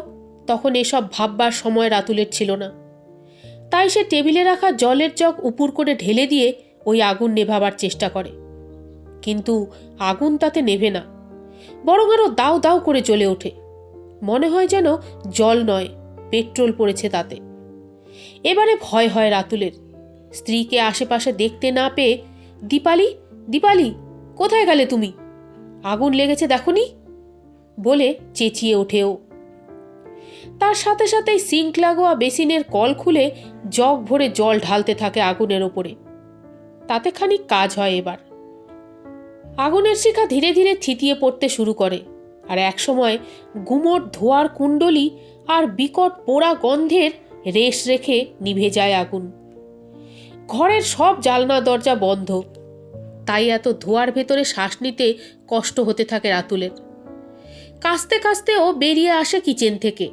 তখন এসব ভাববার সময় রাতুলের ছিল না। তাই সে টেবিলে রাখা জলের জগ উপুর করে ঢেলে দিয়ে ওই আগুন নেভাবার চেষ্টা করে। কিন্তু আগুন তাতে নেভে না, বরং আরও দাউ দাউ করে জ্বলে ওঠে। মনে হয় যেন জল নয়, পেট্রোল পড়েছে তাতে। এবারে ভয় হয় রাতুলের। স্ত্রীকে আশেপাশে দেখতে না পেয়ে, দীপালি, দীপালি, কোথায় গেলে তুমি? আগুন লেগেছে দেখোনি বলে চেঁচিয়ে ওঠেও। তার সাথে সাথেই সিঙ্ক লাগোয়া বেসিনের কল খুলে জগ ভরে জল ঢালতে থাকে আগুনের ওপরে। তাতে খানিক কাজ হয়। এবার আগুনের শিখা ধীরে ধীরে থিতিয়ে পড়তে শুরু করে, আর একসময় গুমোট ধোয়ার কুণ্ডলি আর বিকট পোড়া গন্ধের রেশ রেখে নিভে যায় আগুন। ঘরের সব জানলা দরজা বন্ধ, তাই এত ধোয়ার ভেতরে শ্বাস নিতে কষ্ট হতে থাকে রাতুলের। কাস্তে কাস্তেও বেরিয়ে আসে কিচেন থেকে,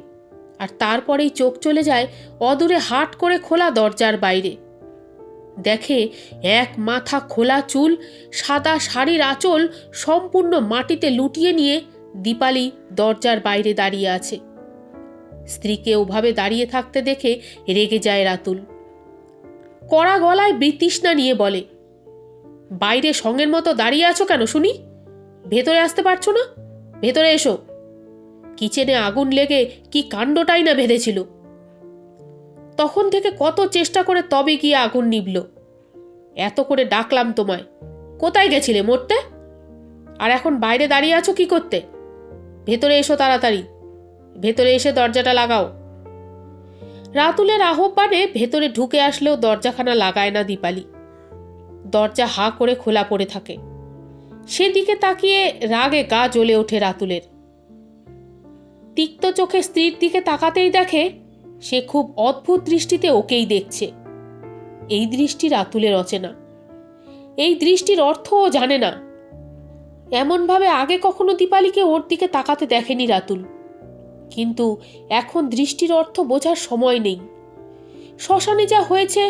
আর তারপরেই চোখ চলে যায় অদূরে হাট করে খোলা দরজার বাইরে। দেখে এক মাথা খোলা চুল, সাদা শাড়ির আঁচল সম্পূর্ণ মাটিতে লুটিয়ে নিয়ে দীপালি দরজার বাইরে দাঁড়িয়ে আছে। স্ত্রীকে ওভাবে দাঁড়িয়ে থাকতে দেখে রেগে যায় রাতুল। কড়া গলায় বিতৃষ্ণা নিয়ে বলে, বাইরে সঙ্গের মতো দাঁড়িয়ে আছো কেন শুনি? ভেতরে আসতে পারছো না? ভেতরে এসো। কিচেনে আগুন লেগে কি কাণ্ডটাই না বেঁধেছিল। তখন থেকে কত চেষ্টা করে তবে গিয়ে আগুন নিভল। এত করে ডাকলাম তোমায়, কোথায় গেছিলে মরতে? আর এখন বাইরে দাঁড়িয়ে আছো কি করতে? ভেতরে এসো তাড়াতাড়ি, ভেতরে এসে দরজাটা লাগাও। রাতুলের আহ্বানে ভেতরে ঢুকে আসলেও দরজাখানা লাগায় না দীপালি। দরজা হা করে খোলা পড়ে থাকে। সেদিকে তাকিয়ে রাগে গা জ্বলে ওঠে রাতুলের। তিক্ত চোখে স্ত্রীর দিকে তাকাতেই দেখে সে খুব অদ্ভুত দৃষ্টিতে ওকেই দেখছে। এই দৃষ্টি রাতুলের অচেনা। এই দৃষ্টির অর্থও জানে না। এমনভাবে আগে কখনো দীপালিকে ওর দিকে তাকাতে দেখেনি রাতুল। কিন্তু এখন দৃষ্টির অর্থ বোঝার সময় নেই। শ্মশানে যা হয়েছে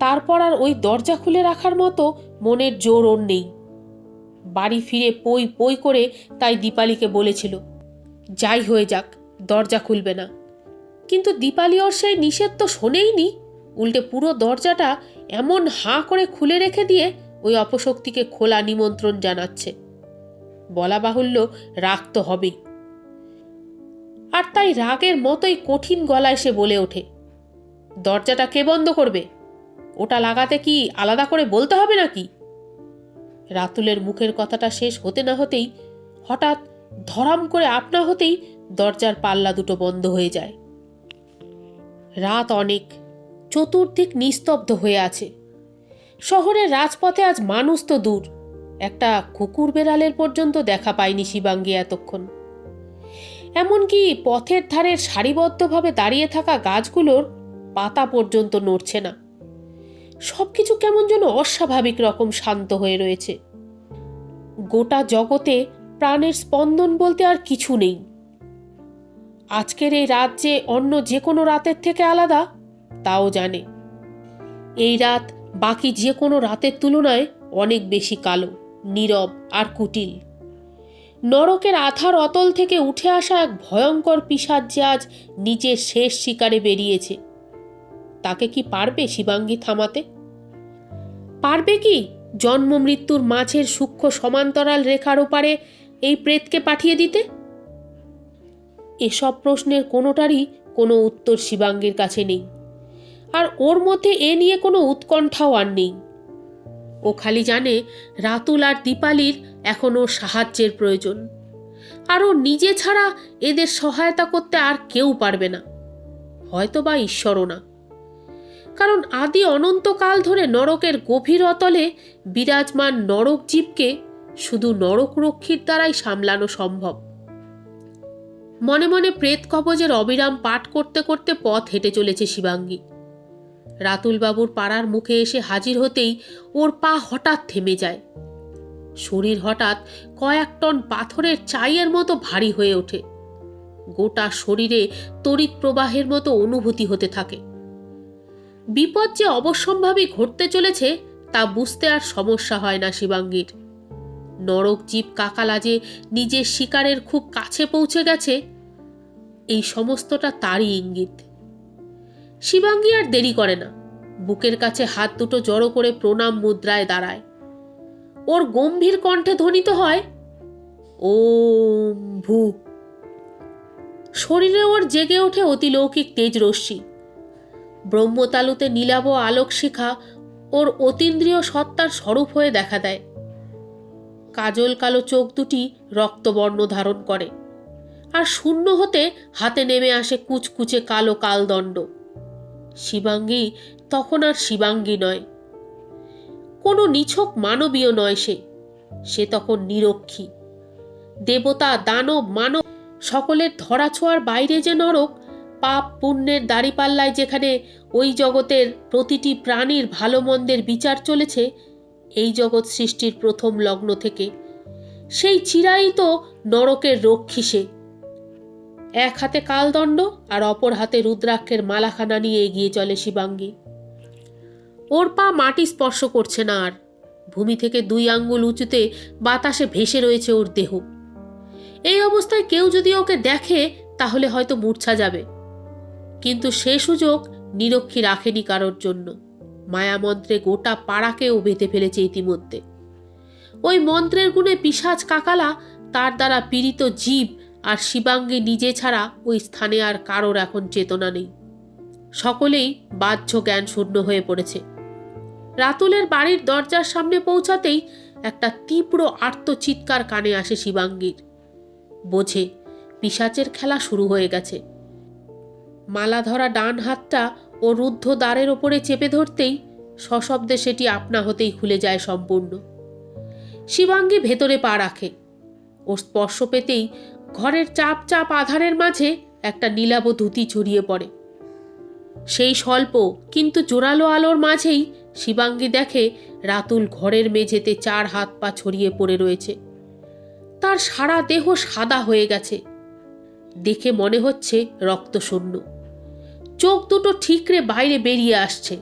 তারপর আর ওই দরজা খুলে রাখার মতো মনের জোর ওর নেই। বাড়ি ফিরে পই পই করে তাই দীপালিকে বলেছিল, যাই হয়ে যাক দরজা খুলবে না। কিন্তু দীপালি ওর সেই নিষেধ তো শোনেইনি। উল্টে পুরো দরজাটা এমন হাঁ করে খুলে রেখে দিয়ে ওই অপশক্তিকে খোলা নিমন্ত্রণ জানাচ্ছে। বলা বাহুল্য, রাগ তো হবেই। আর তাই রাগের মতোই কঠিন গলায় সে বলে ওঠে, দরজাটা কে বন্ধ করবে? ওটা লাগাতে কি আলাদা করে বলতে হবে নাকি? রাতুলের মুখের কথাটা শেষ হতে না হতেই হঠাৎ ধরাম করে আপনা হতেই দরজার পাল্লা দুটো বন্ধ হয়ে যায়। রাত অনেক, চতুর্দিক নিস্তব্ধ হয়ে আছে। শহরের রাজপথে আজ মানুষ তো দূর, একটা কুকুর বেড়ালের পর্যন্ত দেখা পায়নি শিবাঙ্গী এতক্ষণ। এমনকি পথের ধারের সারিবদ্ধভাবে দাঁড়িয়ে থাকা গাছগুলোর পাতা পর্যন্ত নড়ছে না। সবকিছু কেমন যেন অস্বাভাবিক রকম শান্ত হয়ে রয়েছে। গোটা জগতে প্রাণের স্পন্দন বলতে আর কিছু নেই। আজকের এই রাত যে অন্য যে কোনো রাতের থেকে আলাদা তাও জানে। এই রাত বাকি যে কোনো রাতের তুলনায় অনেক বেশি কালো, নীরব আর কুটিল। নরকের আধার অতল থেকে উঠে আসা এক ভয়ঙ্কর পিশাচ যে আজ নিজের শেষ শিকারে বেরিয়েছে। তাকে কি পারবে শিবাঙ্গী থামাতে? পারবে কি জন্ম মৃত্যুর মাঝের সূক্ষ্ম সমান্তরাল রেখার ওপারে এই প্রেতকে পাঠিয়ে দিতে? এসব প্রশ্নের কোনোটারই কোনো উত্তর শিবাঙ্গীর কাছে নেই। আর ওর মধ্যে এ নিয়ে কোনো উৎকণ্ঠাও আর নেই। ও খালি জানে রাতুল আর দীপালির এখন ওর সাহায্যের প্রয়োজন। আর ও নিজে ছাড়া এদের সহায়তা করতে আর কেউ পারবে না, হয়তো বা ঈশ্বরও না। কারণ আদি অনন্তকাল ধরে নরকের গভীর অতলে বিরাজমান নরক জীবকে শুধু নরক রক্ষীর দ্বারাই সামলানো সম্ভব। মনে মনে প্রেত কবজের অবিরাম পাঠ করতে করতে পথ হেঁটে চলেছে শিবাঙ্গী। রাতুলবাবুর পাড়ার মুখে এসে হাজির হতেই ওর পা হঠাৎ থেমে যায়। শরীর হঠাৎ কয়েক টন পাথরের চাইয়ের মতো ভারী হয়ে ওঠে। গোটা শরীরে তড়িৎ প্রবাহের মতো অনুভূতি হতে থাকে। বিপদ যে অবশ্যম্ভাবী ঘটতে চলেছে তা বুঝতে আর সমস্যা হয় না শিবাঙ্গীর। নরক জীব কাকালা যে নিজের শিকারের খুব কাছে পৌঁছে গেছে, এই সমস্তটা তারই ইঙ্গিত। শিবাঙ্গী আর দেরি করে না, বুকের কাছে হাত দুটো জড়ো করে প্রণাম মুদ্রায় দাঁড়ায়। ওর গম্ভীর কণ্ঠে ধ্বনিত হয় ওম ভূ। শরীরে ওর জেগে ওঠে অতিলৌকিক তেজ রশ্মি। ব্রহ্মতালুতে নীলাভ আলোক শিখা ওর অতীন্দ্রিয় সত্তার স্বরূপ হয়ে দেখা দেয়। কাজল কালো চোখ দুটি রক্তবর্ণ ধারণ করে, আর শূন্য হতে হাতে নেমে আসে কুচকুচে কালো কালদণ্ড। শিবাঙ্গী তখন আর শিবাঙ্গী নয়, কোনো নিছক মানবীয় নয়। সে তখন নিরক্ষী। দেবতা, দানব, মানব সকলের ধরাছোঁয়ার বাইরে যে নরক, পাপ পুণ্যের দাড়িপাল্লায় যেখানে ওই জগতের প্রতিটি প্রাণীর ভালো মন্দের বিচার চলেছে, এই জগৎ সৃষ্টির প্রথম লগ্ন থেকে, সেই চিরায়িত নরকের রক্ষী সে। এক হাতে কালদণ্ড আর অপর হাতে রুদ্রাক্ষের মালাখানা নিয়ে এগিয়ে চলে শিবাঙ্গী। ওর পা মাটি স্পর্শ করছে না আর, ভূমি থেকে 2 আঙ্গুল উঁচুতে বাতাসে ভেসে রয়েছে ওর দেহ। এই অবস্থায় কেউ যদি ওকে দেখে তাহলে হয়তো মূর্ছা যাবে, কিন্তু সে সুযোগ নিরক্ষী রাখেনি কারোর জন্য। মায়ামন্ত্রে গোটা পাড়াকেও বেঁধে ফেলেছে ইতিমধ্যে। ওই মন্ত্রের গুণে পিশাচ কাকালা, তার দ্বারা পীড়িত জীব আর শিবাঙ্গী নিজে ছাড়া ওই স্থানে আর কারোর এখন চেতনা নেই। সকলেই বাহ্য জ্ঞান শূন্য হয়ে পড়েছে। রাতুলের বাড়ির দরজার সামনে পৌঁছাতেই একটা তীব্র আর্তচিৎকার কানে আসে শিবাঙ্গীর। বোঝে পিশাচের খেলা শুরু হয়ে গেছে। মালা ধরা ডান হাতটা ও রুদ্ধ দ্বারের ওপরে চেপে ধরতেই সশব্দে সেটি আপনা হতেই খুলে যায় সম্পূর্ণ। শিবাঙ্গী ভেতরে পা রাখে। ওর স্পর্শ পেতেই ঘরের চাপ চাপ আধারের মাঝে একটা নীলাভ ধুতি ছড়িয়ে পড়ে। সেই স্বল্প কিন্তু জোরালো আলোর মাঝেই শিবাঙ্গী দেখে রাতুল ঘরের মেঝেতে 4 হাত পা ছড়িয়ে পড়ে রয়েছে। তার সারা দেহ সাদা হয়ে গেছে, দেখে মনে হচ্ছে রক্তশূন্য। চোখ দুটো ঠিকরে বাইরে বেরিয়ে আসছে।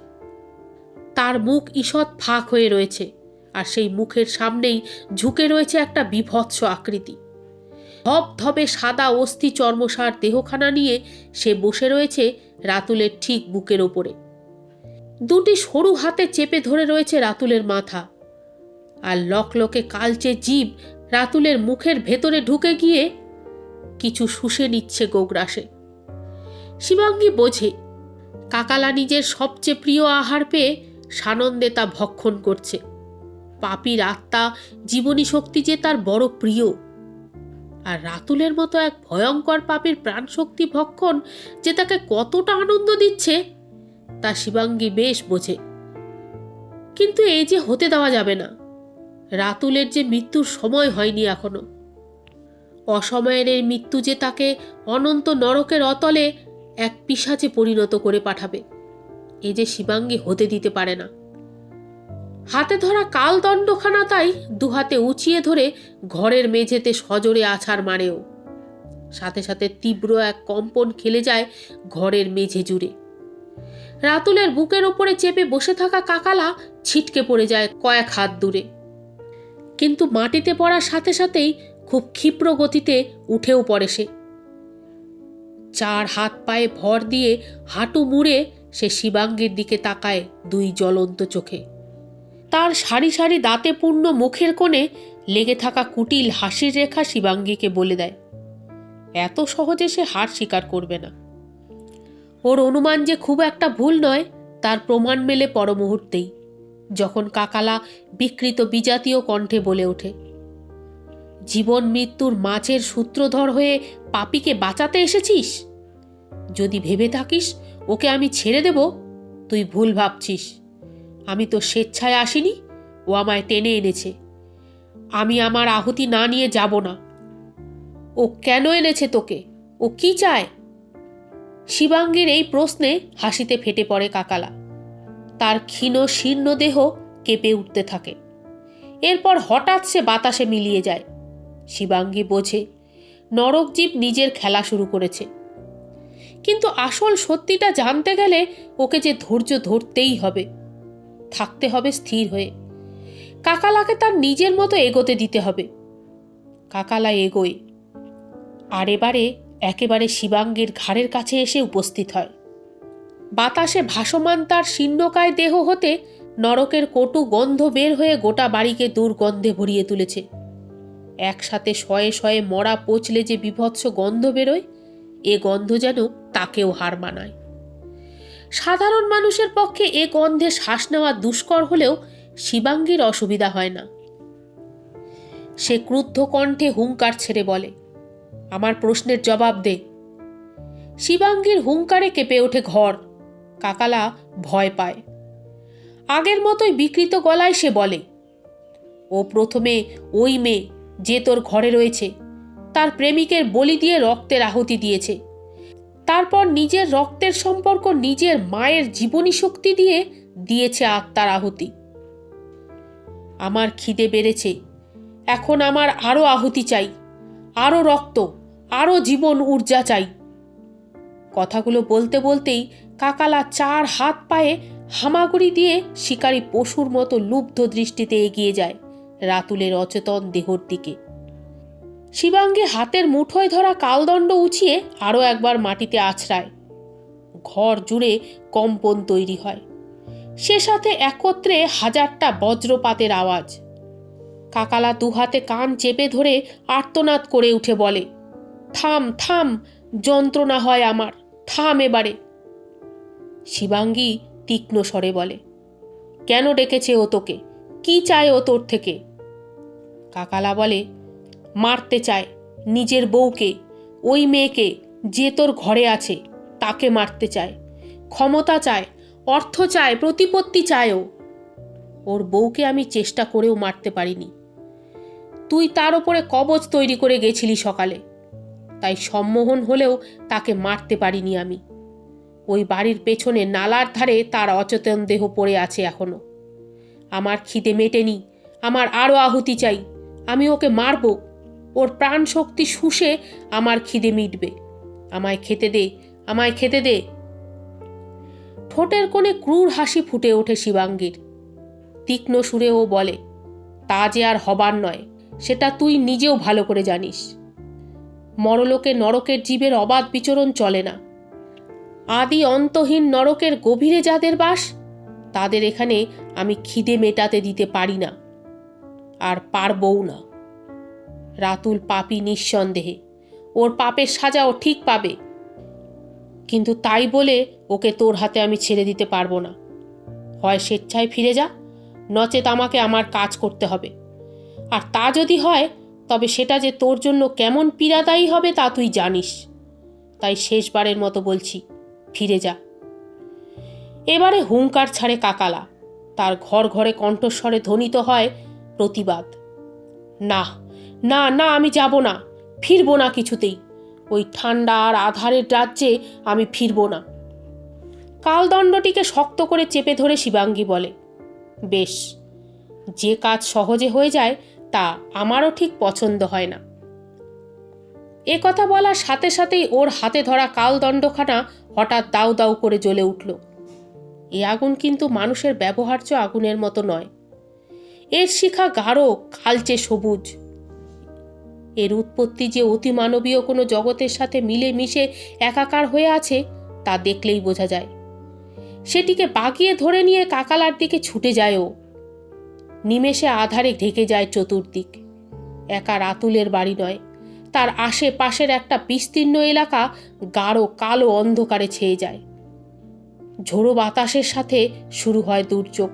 তার মুখ ঈষৎ ফাঁক হয়ে রয়েছে, আর সেই মুখের সামনেই ঝুঁকে রয়েছে একটা বিভৎস আকৃতি। ধবধবে সাদা অস্থি চর্মসার দেহখানা নিয়ে সে বসে রয়েছে রাতুলের ঠিক বুকের ওপরে। 2টি সরু হাতে চেপে ধরে রয়েছে রাতুলের মাথা, আর লকলকে কালচে জীব রাতুলের মুখের ভেতরে ঢুকে গিয়ে কিছু শুষে নিচ্ছে গোগ্রাসে। শিবাঙ্গী বোঝে কাকালা নিজের সবচেয়ে প্রিয় আহার পেয়ে সানন্দে তা ভক্ষণ করছে। পাপীর আত্মা, জীবনী শক্তি যে তার বড় প্রিয়, আর রাতুলের মতো এক ভয়ঙ্কর পাপীর প্রাণশক্তি ভক্ষণ যে তাকে কতটা আনন্দ দিচ্ছে তা শিবাঙ্গী বেশ বোঝে। কিন্তু এই যে হতে দেওয়া যাবে না। রাতুলের যে মৃত্যুর সময় হয়নি এখনো। অসময়ের এই মৃত্যু যে তাকে অনন্ত নরকের অতলে এক পিশাচে পরিণত করে পাঠাবে, এই যে শিবাঙ্গী হতে দিতে পারে না। হাতে ধরা কালদণ্ডখানা তাই 2 হাতে উঁচিয়ে ধরে ঘরের মেঝেতে সজোরে আছাড় মারেও। সাথে সাথে তীব্র এক কম্পন খেলে যায় ঘরের মেঝে জুড়ে। রাতুলের বুকের ওপরে চেপে বসে থাকা কাকালা ছিটকে পড়ে যায় কয়েক হাত দূরে, কিন্তু মাটিতে পড়ার সাথে সাথেই খুব ক্ষিপ্র গতিতে উঠেও পড়ে সে। 4 হাত পায়ে ভর দিয়ে হাঁটু মুড়ে সে শিবাঙ্গীর দিকে তাকায় 2 জ্বলন্ত চোখে। তার সারি সারি দাঁতে পূর্ণ মুখের কোণে লেগে থাকা কুটিল হাসির রেখা শিবাঙ্গীকে বলে দেয় এত সহজে সে হার স্বীকার করবে না। ওর অনুমান যে খুব একটা ভুল নয় তার প্রমাণ মেলে পর মুহূর্তেই, যখন কাকালা বিকৃত বিজাতীয় কণ্ঠে বলে ওঠে, জীবন মৃত্যুর মাঝের সূত্রধর হয়ে পাপীকে বাঁচাতে এসেছিস? যদি ভেবে থাকিস ওকে আমি ছেড়ে দেব, তুই ভুল ভাবছিস। আমি তো স্বেচ্ছায় আসিনি, ও আমায় টেনে এনেছে। আমি আমার আহুতি না নিয়ে যাব না। ও কেন এনেছে তোকে? ও কি চায়? শিবাঙ্গীর এই প্রশ্নে হাসিতে ফেটে পড়ে কাকালা। তার ক্ষীণ শীর্ণ দেহ কেঁপে উঠতে থাকে। এরপর হঠাৎ সে বাতাসে মিলিয়ে যায়। শিবাঙ্গী বোঝে নরকজীব নিজের খেলা শুরু করেছে। কিন্তু আসল সত্যিটা জানতে গেলে ওকে যে ধৈর্য ধরতেই হবে, থাকতে হবে স্থির হয়ে। কাকালাকে তার নিজের মতো এগোতে দিতে হবে। কাকালা এগোয়, আর এবারে একেবারে শিবাঙ্গীর ঘাড়ের কাছে এসে উপস্থিত হয়। বাতাসে ভাসমান তার শীর্ণকায় দেহ হতে নরকের কটু গন্ধ বের হয়ে গোটা বাড়িকে দুর্গন্ধে ভরিয়ে তুলেছে। একসাথে শয়ে শয়ে মরা পচলে যে বিভৎস গন্ধ বেরোয়, এ গন্ধ যেন তাকেও হার মানায়। সাধারণ মানুষের পক্ষে এ গন্ধে শ্বাস নেওয়া দুষ্কর হলেও শিবাঙ্গীর অসুবিধা হয় না। সে ক্রুদ্ধ কণ্ঠে হুঙ্কার ছেড়ে বলে, আমার প্রশ্নের জবাব দে। শিবাঙ্গীর হুঙ্কারে কেঁপে ওঠে ঘর। কাকালা ভয় পায়। আগের মতোই বিকৃত গলায় সে বলে, ও প্রথমে ওই মেয়ে যে তোর ঘরে রয়েছে, তার প্রেমিকের বলি দিয়ে রক্তের আহুতি দিয়েছে। তারপর নিজের রক্তের সম্পর্ক নিজের মায়ের জীবনী শক্তি দিয়ে দিয়েছে আত্মার আহুতি। আমার খিদে বেড়েছে, এখন আমার আরো আহুতি চাই, আরো রক্ত, আরো জীবন ঊর্জা চাই। কথাগুলো বলতে বলতেই কাকালা চার হাত পায়ে হামাগুড়ি দিয়ে শিকারী পশুর মতো লুব্ধ দৃষ্টিতে এগিয়ে যায় রাতুলের অচেতন দেহর দিকে। শিবাঙ্গী হাতের মুঠোয় ধরা কালদণ্ড উঁচিয়ে আরও একবার মাটিতে আছড়ায়। ঘর জুড়ে কম্পন তৈরি হয়, সে সাথে একত্রে হাজারটা বজ্রপাতের আওয়াজ। কাকালা দুহাতে কান চেপে ধরে আর্তনাদ করে উঠে বলে, থাম থাম, যন্ত্রণা হয় আমার, থাম এবারে। শিবাঙ্গী তীক্ষ্ণ স্বরে বলে, কেন ডেকেছে ও তোকে? কি চায় ও তোর থেকে? কাকালা বলে, মারতে চায় নিজের বউকে, ওই মেয়েকে যে তোর ঘরে আছে, তাকে মারতে চায়। ক্ষমতা চায়, অর্থ চায়, প্রতিপত্তি চায়। ওর বউকে আমি চেষ্টা করেও মারতে পারিনি। তুই তার ওপরে কবচ তৈরি করে গেছিলি সকালে, তাই সম্মোহন হলেও তাকে মারতে পারিনি আমি। ওই বাড়ির পেছনে নালার ধারে তার অচেতন দেহ পড়ে আছে এখনো। আমার খিদে মেটেনি, আমার আরও আহুতি চাই। আমি ওকে মারব, ওর প্রাণ শক্তি শুষে আমার খিদে মিটবে। আমায় খেতে দে, আমায় খেতে দে। ঠোঁটের কোণে ক্রূর হাসি ফুটে ওঠে শিবাঙ্গীর। তীক্ষ্ণ সুরে ও বলে, তা যে আর হবার নয়, সেটা তুই নিজেও ভালো করে জানিস। মরলোকে নরকের জীবের অবাধ বিচরণ চলে না। আদি অন্তহীন নরকের গভীরে যাদের বাস, তাদের এখানে আমি খিদে মেটাতে দিতে পারি না, আর পারবও না। রাতুল পাপী নিঃসন্দেহে, ওর পাপের সাজাও ঠিক পাবে, কিন্তু তাই বলে ওকে তোর হাতে আমি ছেড়ে দিতে পারবো না। হয় স্বেচ্ছায় ফিরে যা, নচেত আমাকে আমার কাজ করতে হবে। আর তা যদি হয়, তবে সেটা যে তোর জন্য কেমন পীড়াদায়ী হবে তা তুই জানিস। তাই শেষবারের মতো বলছি, ফিরে যা। এবারে হুঙ্কার ছাড়ে কাকালা। তার ঘর ঘরে কণ্ঠস্বরে ধ্বনিত হয় প্রতিবাদ। না না না, আমি যাব না, ফিরবো না কিছুতেই। ওই ঠান্ডা আর আধারের রাজ্যে আমি ফিরবো না। কালদণ্ডটিকে শক্ত করে চেপে ধরে শিবাঙ্গী বলে, বেশ, যে কাজ সহজে হয়ে যায় তা আমারও ঠিক পছন্দ হয় না। এ কথা বলার সাথে সাথেই ওর হাতে ধরা কালদণ্ডখানা হঠাৎ দাউ দাউ করে জ্বলে উঠল। এ আগুন কিন্তু মানুষের ব্যবহার্য আগুনের মতো নয়। এর শিখা গাঢ় কালচে সবুজ। এর উৎপত্তি যে অতিমানবীয় কোনো জগতের সাথে মিলে মিশে একাকার হয়ে আছে তা দেখলেই বোঝা যায়। সেটিকে বাগিয়ে ধরে নিয়ে কাকালার দিকে ছুটে যায় ও। নিমেষে আধারে ঢেকে যায় চতুর্দিক। একা রাতুলের বাড়ি নয়, তার আশেপাশের একটা বিস্তীর্ণ এলাকা গাঢ় কালো অন্ধকারে ছেয়ে যায়। ঝোড়ো বাতাসের সাথে শুরু হয় দুর্যোগ।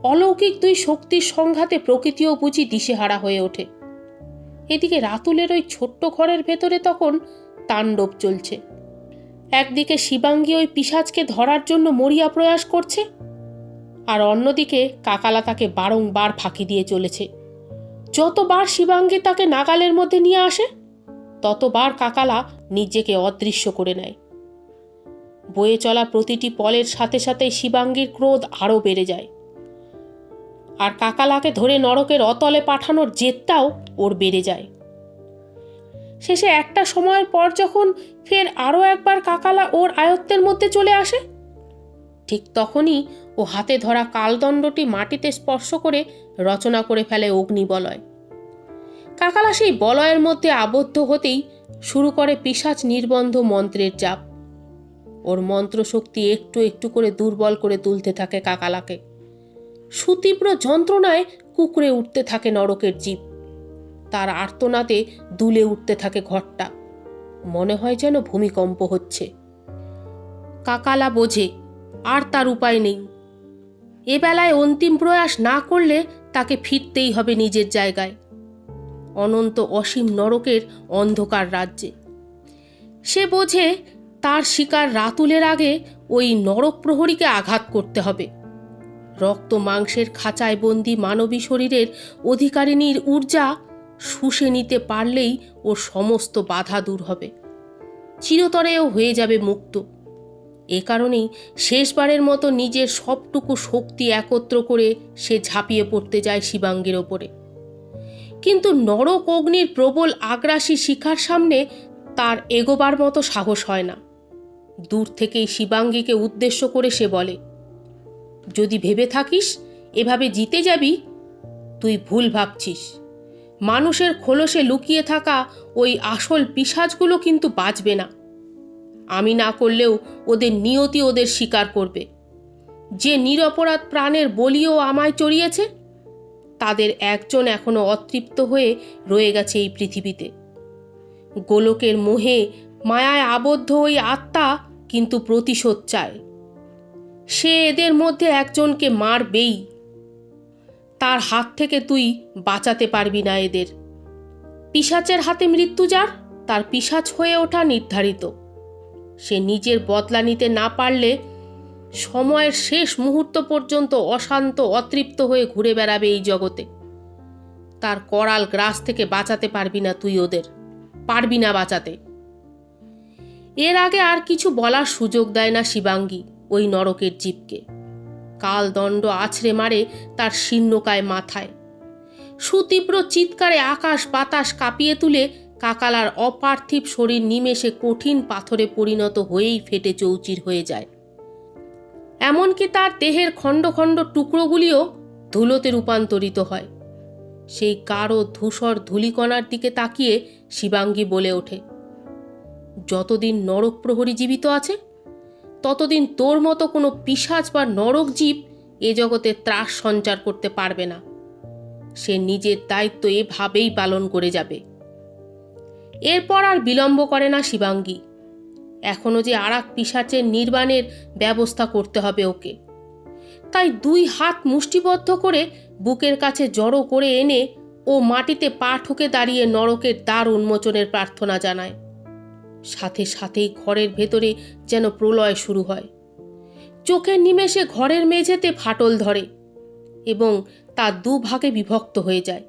অলৌকিক দুই শক্তির সংঘাতে প্রকৃতিও বুঝি দিশেহারা হয়ে ওঠে। এদিকে রাতুলের ওই ছোট্ট ঘরের ভেতরে তখন তাণ্ডব চলছে। একদিকে শিবাঙ্গী ওই পিশাচকে ধরার জন্য মরিয়া প্রয়াস করছে, আর অন্যদিকে কাকালা তাকে বারংবার ফাঁকি দিয়ে চলেছে। যতবার শিবাঙ্গী তাকে নাগালের মধ্যে নিয়ে আসে, ততবার কাকালা নিজেকে অদৃশ্য করে নেয়। বয়ে চলা প্রতিটি পলের সাথে সাথে শিবাঙ্গীর ক্রোধ আরও বেড়ে যায়, আর কাকালাকে ধরে নরকের অতলে পাঠানোর জেদটাও ওর বেড়ে যায়। শেষে একটা সময়ের পর যখন ফের আরও একবার কাকালা ওর আয়ত্তের মধ্যে চলে আসে, ঠিক তখনই ও হাতে ধরা কালদণ্ডটি মাটিতে স্পর্শ করে রচনা করে ফেলে অগ্নিবলয়। কাকালা সেই বলয়ের মধ্যে আবদ্ধ হতেই শুরু করে পিশাচ নির্বন্ধ মন্ত্রের জাপ। ওর মন্ত্রশক্তি একটু একটু করে দুর্বল করে তুলতে থাকে কাকালাকে। সুতীব্র যন্ত্রণায় কুঁকড়ে উঠতে থাকে নরকের জীব। তার আর্তনাদে দুলে উঠতে থাকে ঘরটা। মনে হয় যেন ভূমিকম্প হচ্ছে। কাকালা বোঝে আর তার উপায় নেই। এ বেলায় অন্তিম প্রয়াস না করলে তাকে ফিরতেই হবে নিজের জায়গায়, অনন্ত অসীম নরকের অন্ধকার রাজ্যে। সে বোঝে তার শিকার রাতুলের আগে ওই নরক প্রহরীকে আঘাত করতে হবে। রক্ত মাংসের খাঁচায় বন্দি মানবী শরীরের অধিকারিণীর ঊর্জা শুষে নিতে পারলেই ওর সমস্ত বাধা দূর হবে, চিরতরেও হয়ে যাবে মুক্ত। এ কারণেই শেষবারের মতো নিজের সবটুকু শক্তি একত্র করে সে ঝাঁপিয়ে পড়তে যায় শিবাঙ্গীর ওপরে। কিন্তু নরক অগ্নির প্রবল আগ্রাসী শিখার সামনে তার এগোবার মতো সাহস হয় না। দূর থেকেই শিবাঙ্গীকে উদ্দেশ্য করে সে বলে, যদি ভেবে থাকিস এভাবে জিতে যাবি, তুই ভুল ভাবছিস। মানুষের খোলসে লুকিয়ে থাকা ওই আসল পিশাচগুলো কিন্তু বাঁচবে না। আমি না করলেও ওদের নিয়তি ওদের স্বীকার করবে। যে নিরপরাধ প্রাণের বলিও আমায় চড়িয়েছে, তাদের একজন এখনো অতৃপ্ত হয়ে রয়ে গেছে এই পৃথিবীতে। গোলকের মোহে মায়ায় আবদ্ধ ওই আত্মা কিন্তু প্রতিশোধ চায়। সে এদের মধ্যে একজনকে মারবেই। তার হাত থেকে তুই বাঁচাতে পারবি না এদের। পিশাচের হাতে মৃত্যু যার, তার পিশাচ হয়ে ওঠা নির্ধারিত। সে নিজের বদলা নিতে না পারলে সময়ের শেষ মুহূর্ত পর্যন্ত অশান্ত অতৃপ্ত হয়ে ঘুরে বেড়াবে এই জগতে। তার করাল গ্রাস থেকে বাঁচাতে পারবি না তুই ওদের, পারবি না বাঁচাতে। এর আগে আর কিছু বলার সুযোগ দেয় না শিবাঙ্গী ওই নরকের জীবকে। কালদণ্ড আছড়ে মারে তার শীর্ণকায় মাথায়। সুতীব্র চিৎকারে আকাশ বাতাস কাঁপিয়ে তুলে কাকালার অপার্থিব শরীর নিমেষে কঠিন পাথরে পরিণত হয়েই ফেটে চৌচির হয়ে যায়। এমনকি তার দেহের খণ্ড খণ্ড টুকরোগুলিও ধুলোতে রূপান্তরিত হয়। সেই গাঢ় ধূসর ধূলিকণার দিকে তাকিয়ে শিবাঙ্গী বলে ওঠে, যতদিন নরক প্রহরী জীবিত আছে, ততদিন তোর মতো কোনো পিশাচ বা নরক জীব এ জগতে ত্রাস সঞ্চার করতে পারবে না। সে নিজের দায়িত্ব এভাবেই পালন করে যাবে। এরপর আর বিলম্ব করে না শিবাঙ্গী। এখনো যে আর এক পিশাচের নির্বাণের ব্যবস্থা করতে হবে ওকে। তাই দুই হাত মুষ্টিবদ্ধ করে বুকের কাছে জড়ো করে এনে ও মাটিতে পা ঠুকে দাঁড়িয়ে নরকের দ্বার উন্মোচনের প্রার্থনা জানায়। সাথে সাথেই ঘরের ভেতরে যেন প্রলয় শুরু হয়। চোখের নিমেষে ঘরের মেঝেতে ফাটল ধরে এবং তা দুভাগে বিভক্ত হয়ে যায়।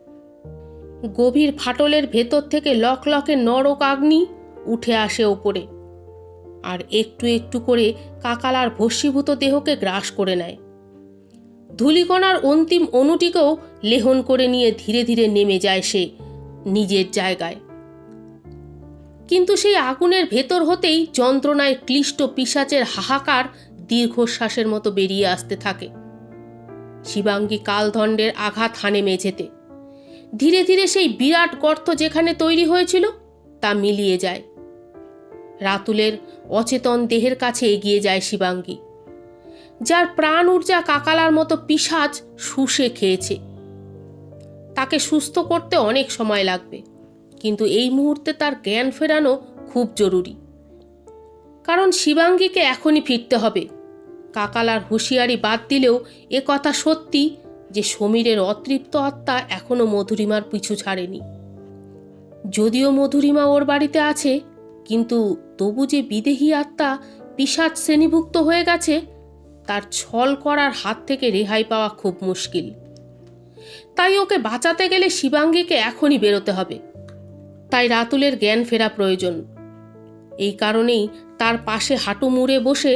গভীর ফাটলের ভেতর থেকে লকলকে নরক আগ্নি উঠে আসে ওপরে, আর একটু একটু করে কাকালার ভস্মীভূত দেহকে গ্রাস করে নেয়। ধূলিকণার অন্তিম অণুটিকেও লেহন করে নিয়ে ধীরে ধীরে নেমে যায় সে নিজের জায়গায়। কিন্তু সেই আগুনের ভেতর হতেই যন্ত্রণায় ক্লিষ্ট পিশাচের হাহাকার দীর্ঘশ্বাসের মতো বেরিয়ে আসতে থাকে। শিবাঙ্গী কালদণ্ডের আঘাত হানে মেঝেতে। ধীরে ধীরে সেই বিরাট গর্ত যেখানে তৈরি হয়েছিল তা মিলিয়ে যায়। রাতুলের অচেতন দেহের কাছে এগিয়ে যায় শিবাঙ্গী, যার প্রাণ ঊর্জা কাকালার মতো পিশাচ শুষে খেয়েছে। তাকে সুস্থ করতে অনেক সময় লাগবে, কিন্তু এই মুহূর্তে তার জ্ঞান ফেরানো খুব জরুরি। কারণ শিবাঙ্গীকে এখনই ফিরতে হবে। কাকালার হুঁশিয়ারি বাদ দিলেও এ কথা সত্যি যে সমীরের অতৃপ্ত আত্মা এখনো মধুরিমার পিছু ছাড়েনি। যদিও মধুরিমা ওর বাড়িতে আছে, কিন্তু তবু যে বিদেহী আত্মা পিশাচ শ্রেণীভুক্ত হয়ে গেছে, তার ছল করার হাত থেকে রেহাই পাওয়া খুব মুশকিল। তাই ওকে বাঁচাতে গেলে শিবাঙ্গীকে এখনই বেরোতে হবে। তাই রাতুলের জ্ঞান ফেরা প্রয়োজন। এই কারণেই তার পাশে হাঁটু মুড়ে বসে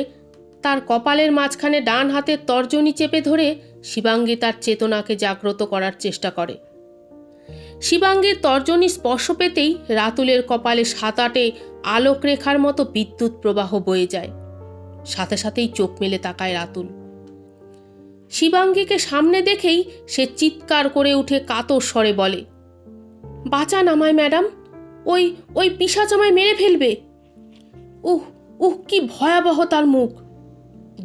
তার কপালের মাঝখানে ডান হাতের তর্জনী চেপে ধরে শিবাঙ্গী তার চেতনাকে জাগ্রত করার চেষ্টা করে। শিবাঙ্গীর তর্জনী স্পর্শ পেতেই রাতুলের কপালে 7-8 আলোক রেখার মতো বিদ্যুৎ প্রবাহ বয়ে যায়। সাথে সাথেই চোখ মেলে তাকায় রাতুল। শিবাঙ্গীকে সামনে দেখেই সে চিৎকার করে উঠে কাতর স্বরে বলে, বাঁচান আমায় ম্যাডাম, ওই ওই পিশাচ আমায় মেরে ফেলবে। উহ উহ, কি ভয়াবহ তার মুখ!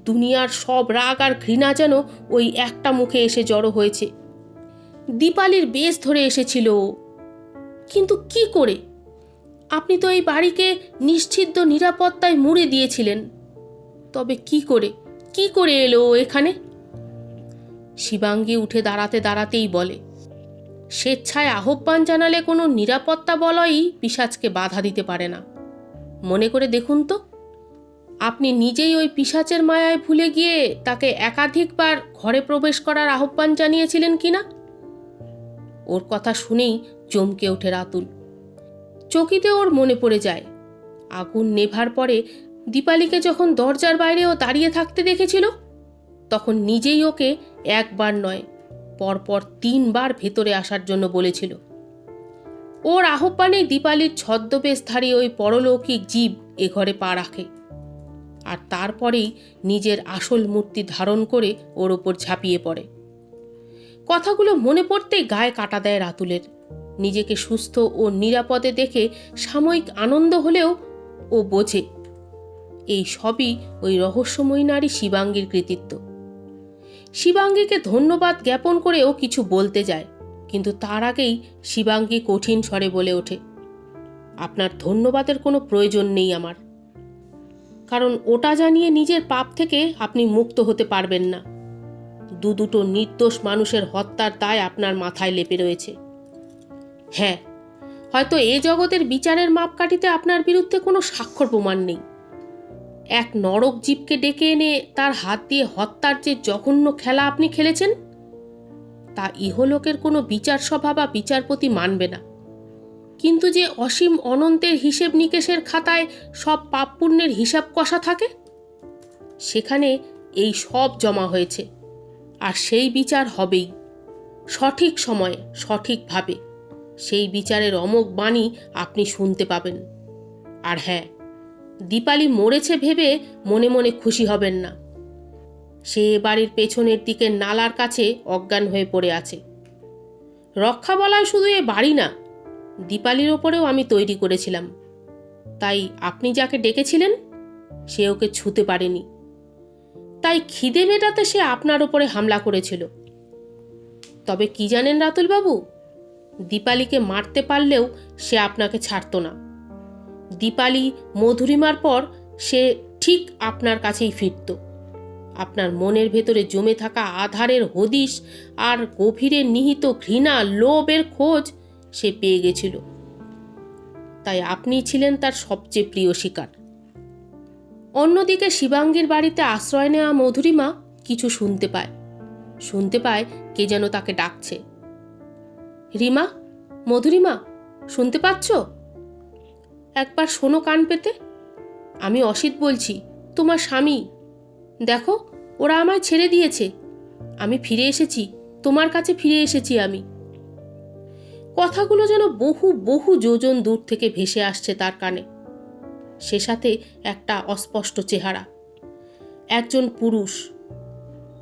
দুনিয়ার সব রাগ আর ঘৃণা যেন ওই একটা মুখে এসে জড়ো হয়েছে। দীপালির বেশ ধরে এসেছিল ও, কিন্তু কি করে? আপনি তো এই বাড়িকে নিশ্চিদ্র নিরাপত্তায় মুড়ে দিয়েছিলেন, তবে কি করে এলো ও এখানে? শিবাঙ্গী উঠে দাঁড়াতে দাঁড়াতেই বলে, স্বেচ্ছায় আহ্বান জানালে কোনো নিরাপত্তা বলয়ই পিশাচকে বাধা দিতে পারে না। মনে করে দেখুন তো, আপনি নিজেই ওই পিশাচের মায়ায় ভুলে গিয়ে তাকে একাধিকবার ঘরে প্রবেশ করার আহ্বান জানিয়েছিলেন কিনা? ওর কথা শুনেই চমকে ওঠে রাতুল। চকিতে ওর মনে পড়ে যায়, আগুন নেভার পরে দীপালিকে যখন দরজার বাইরেও দাঁড়িয়ে থাকতে দেখেছিল, তখন নিজেই ওকে একবার নয়, পরপর 3 বার ভেতরে আসার জন্য বলেছিল। ওর আহ্বানেই দীপালির ছদ্মবেশধারী ওই পরলৌকিক জীব এ ঘরে পা রাখে, আর তারপরেই নিজের আসল মূর্তি ধারণ করে ওর ওপর ঝাঁপিয়ে পড়ে। কথাগুলো মনে পড়তেই গায়ে কাটা দেয় রাতুলের। নিজেকে সুস্থ ও নিরাপদে দেখে সাময়িক আনন্দ হলেও ও বোঝে এই সবই ওই রহস্যময়ী নারী শিবাঙ্গীর কৃতিত্ব। শিবাঙ্গীকে ধন্যবাদ জ্ঞাপন করেও কিছু বলতে যায়, কিন্তু তার আগেই শিবাঙ্গী কঠিন স্বরে বলে ওঠে, আপনার ধন্যবাদের কোনো প্রয়োজন নেই আমার, কারণ ওটা জানিয়ে নিজের পাপ থেকে আপনি মুক্ত হতে পারবেন না। দুটো নির্দোষ মানুষের হত্যার দায় আপনার মাথায় লেপে রয়েছে। হ্যাঁ, হয়তো এ জগতের বিচারের মাপকাঠিতে আপনার বিরুদ্ধে কোনো স্বাক্ষর প্রমাণ নেই। এক নরক জীবকে ডেকে এনে তার হাত দিয়ে হত্যার যে জঘন্য খেলা আপনি খেলেছেন, তা ইহলোকের কোনো বিচার সভা বা বিচারপতি মানবে না। কিন্তু যে অসীম অনন্তের হিসেব নিকেশের খাতায় সব পাপ পুণ্যের হিসাব কষা থাকে, সেখানে এই সব জমা হয়েছে, আর সেই বিচার হবেই, সঠিক সময়ে সঠিকভাবে। সেই বিচারের অমোঘ বাণী আপনি শুনতে পাবেন। আর হ্যাঁ, দীপালি মরেছে ভেবে মনে মনে খুশি হবেন না। সে বাড়ির পেছনের দিকের নালার কাছে অজ্ঞান হয়ে পড়ে আছে। রক্ষা বলায় শুধু এ বাড়ি না, দীপালির ওপরেও আমি তৈরি করেছিলাম, তাই আপনি যাকে ডেকেছিলেন সে ওকে ছুঁতে পারেনি। তাই খিদে মেটাতে সে আপনার ওপরে হামলা করেছিল। তবে কি জানেন রাতুলবাবু, দীপালিকে মারতে পারলেও সে আপনাকে ছাড়ত না। দীপালি মধুরিমার পর সে ঠিক আপনার কাছেই ফিরত। আপনার মনের ভেতরে জমে থাকা আধারের হদিশ আর গভীরে নিহিত ঘৃণা লোভের খোঁজ সে পেয়ে গেছিল। তাই আপনি ছিলেন তার সবচেয়ে প্রিয় শিকার। অন্যদিকে শিবাঙ্গীর বাড়িতে আশ্রয় নেওয়া মধুরিমা কিছু শুনতে পায় কে যেন তাকে ডাকছে। রিমা, মধুরিমা, শুনতে পাচ্ছ? একবার শোনো কান পেতে। আমি অসিত বলছি, তোমার স্বামী। দেখো, ওরা আমায় ছেড়ে দিয়েছে। আমি ফিরে এসেছি, তোমার কাছে ফিরে এসেছি আমি। কথাগুলো যেন বহু বহু যোজন দূর থেকে ভেসে আসছে তার কানে। সে সাথে একটা অস্পষ্ট চেহারা, একজন পুরুষ।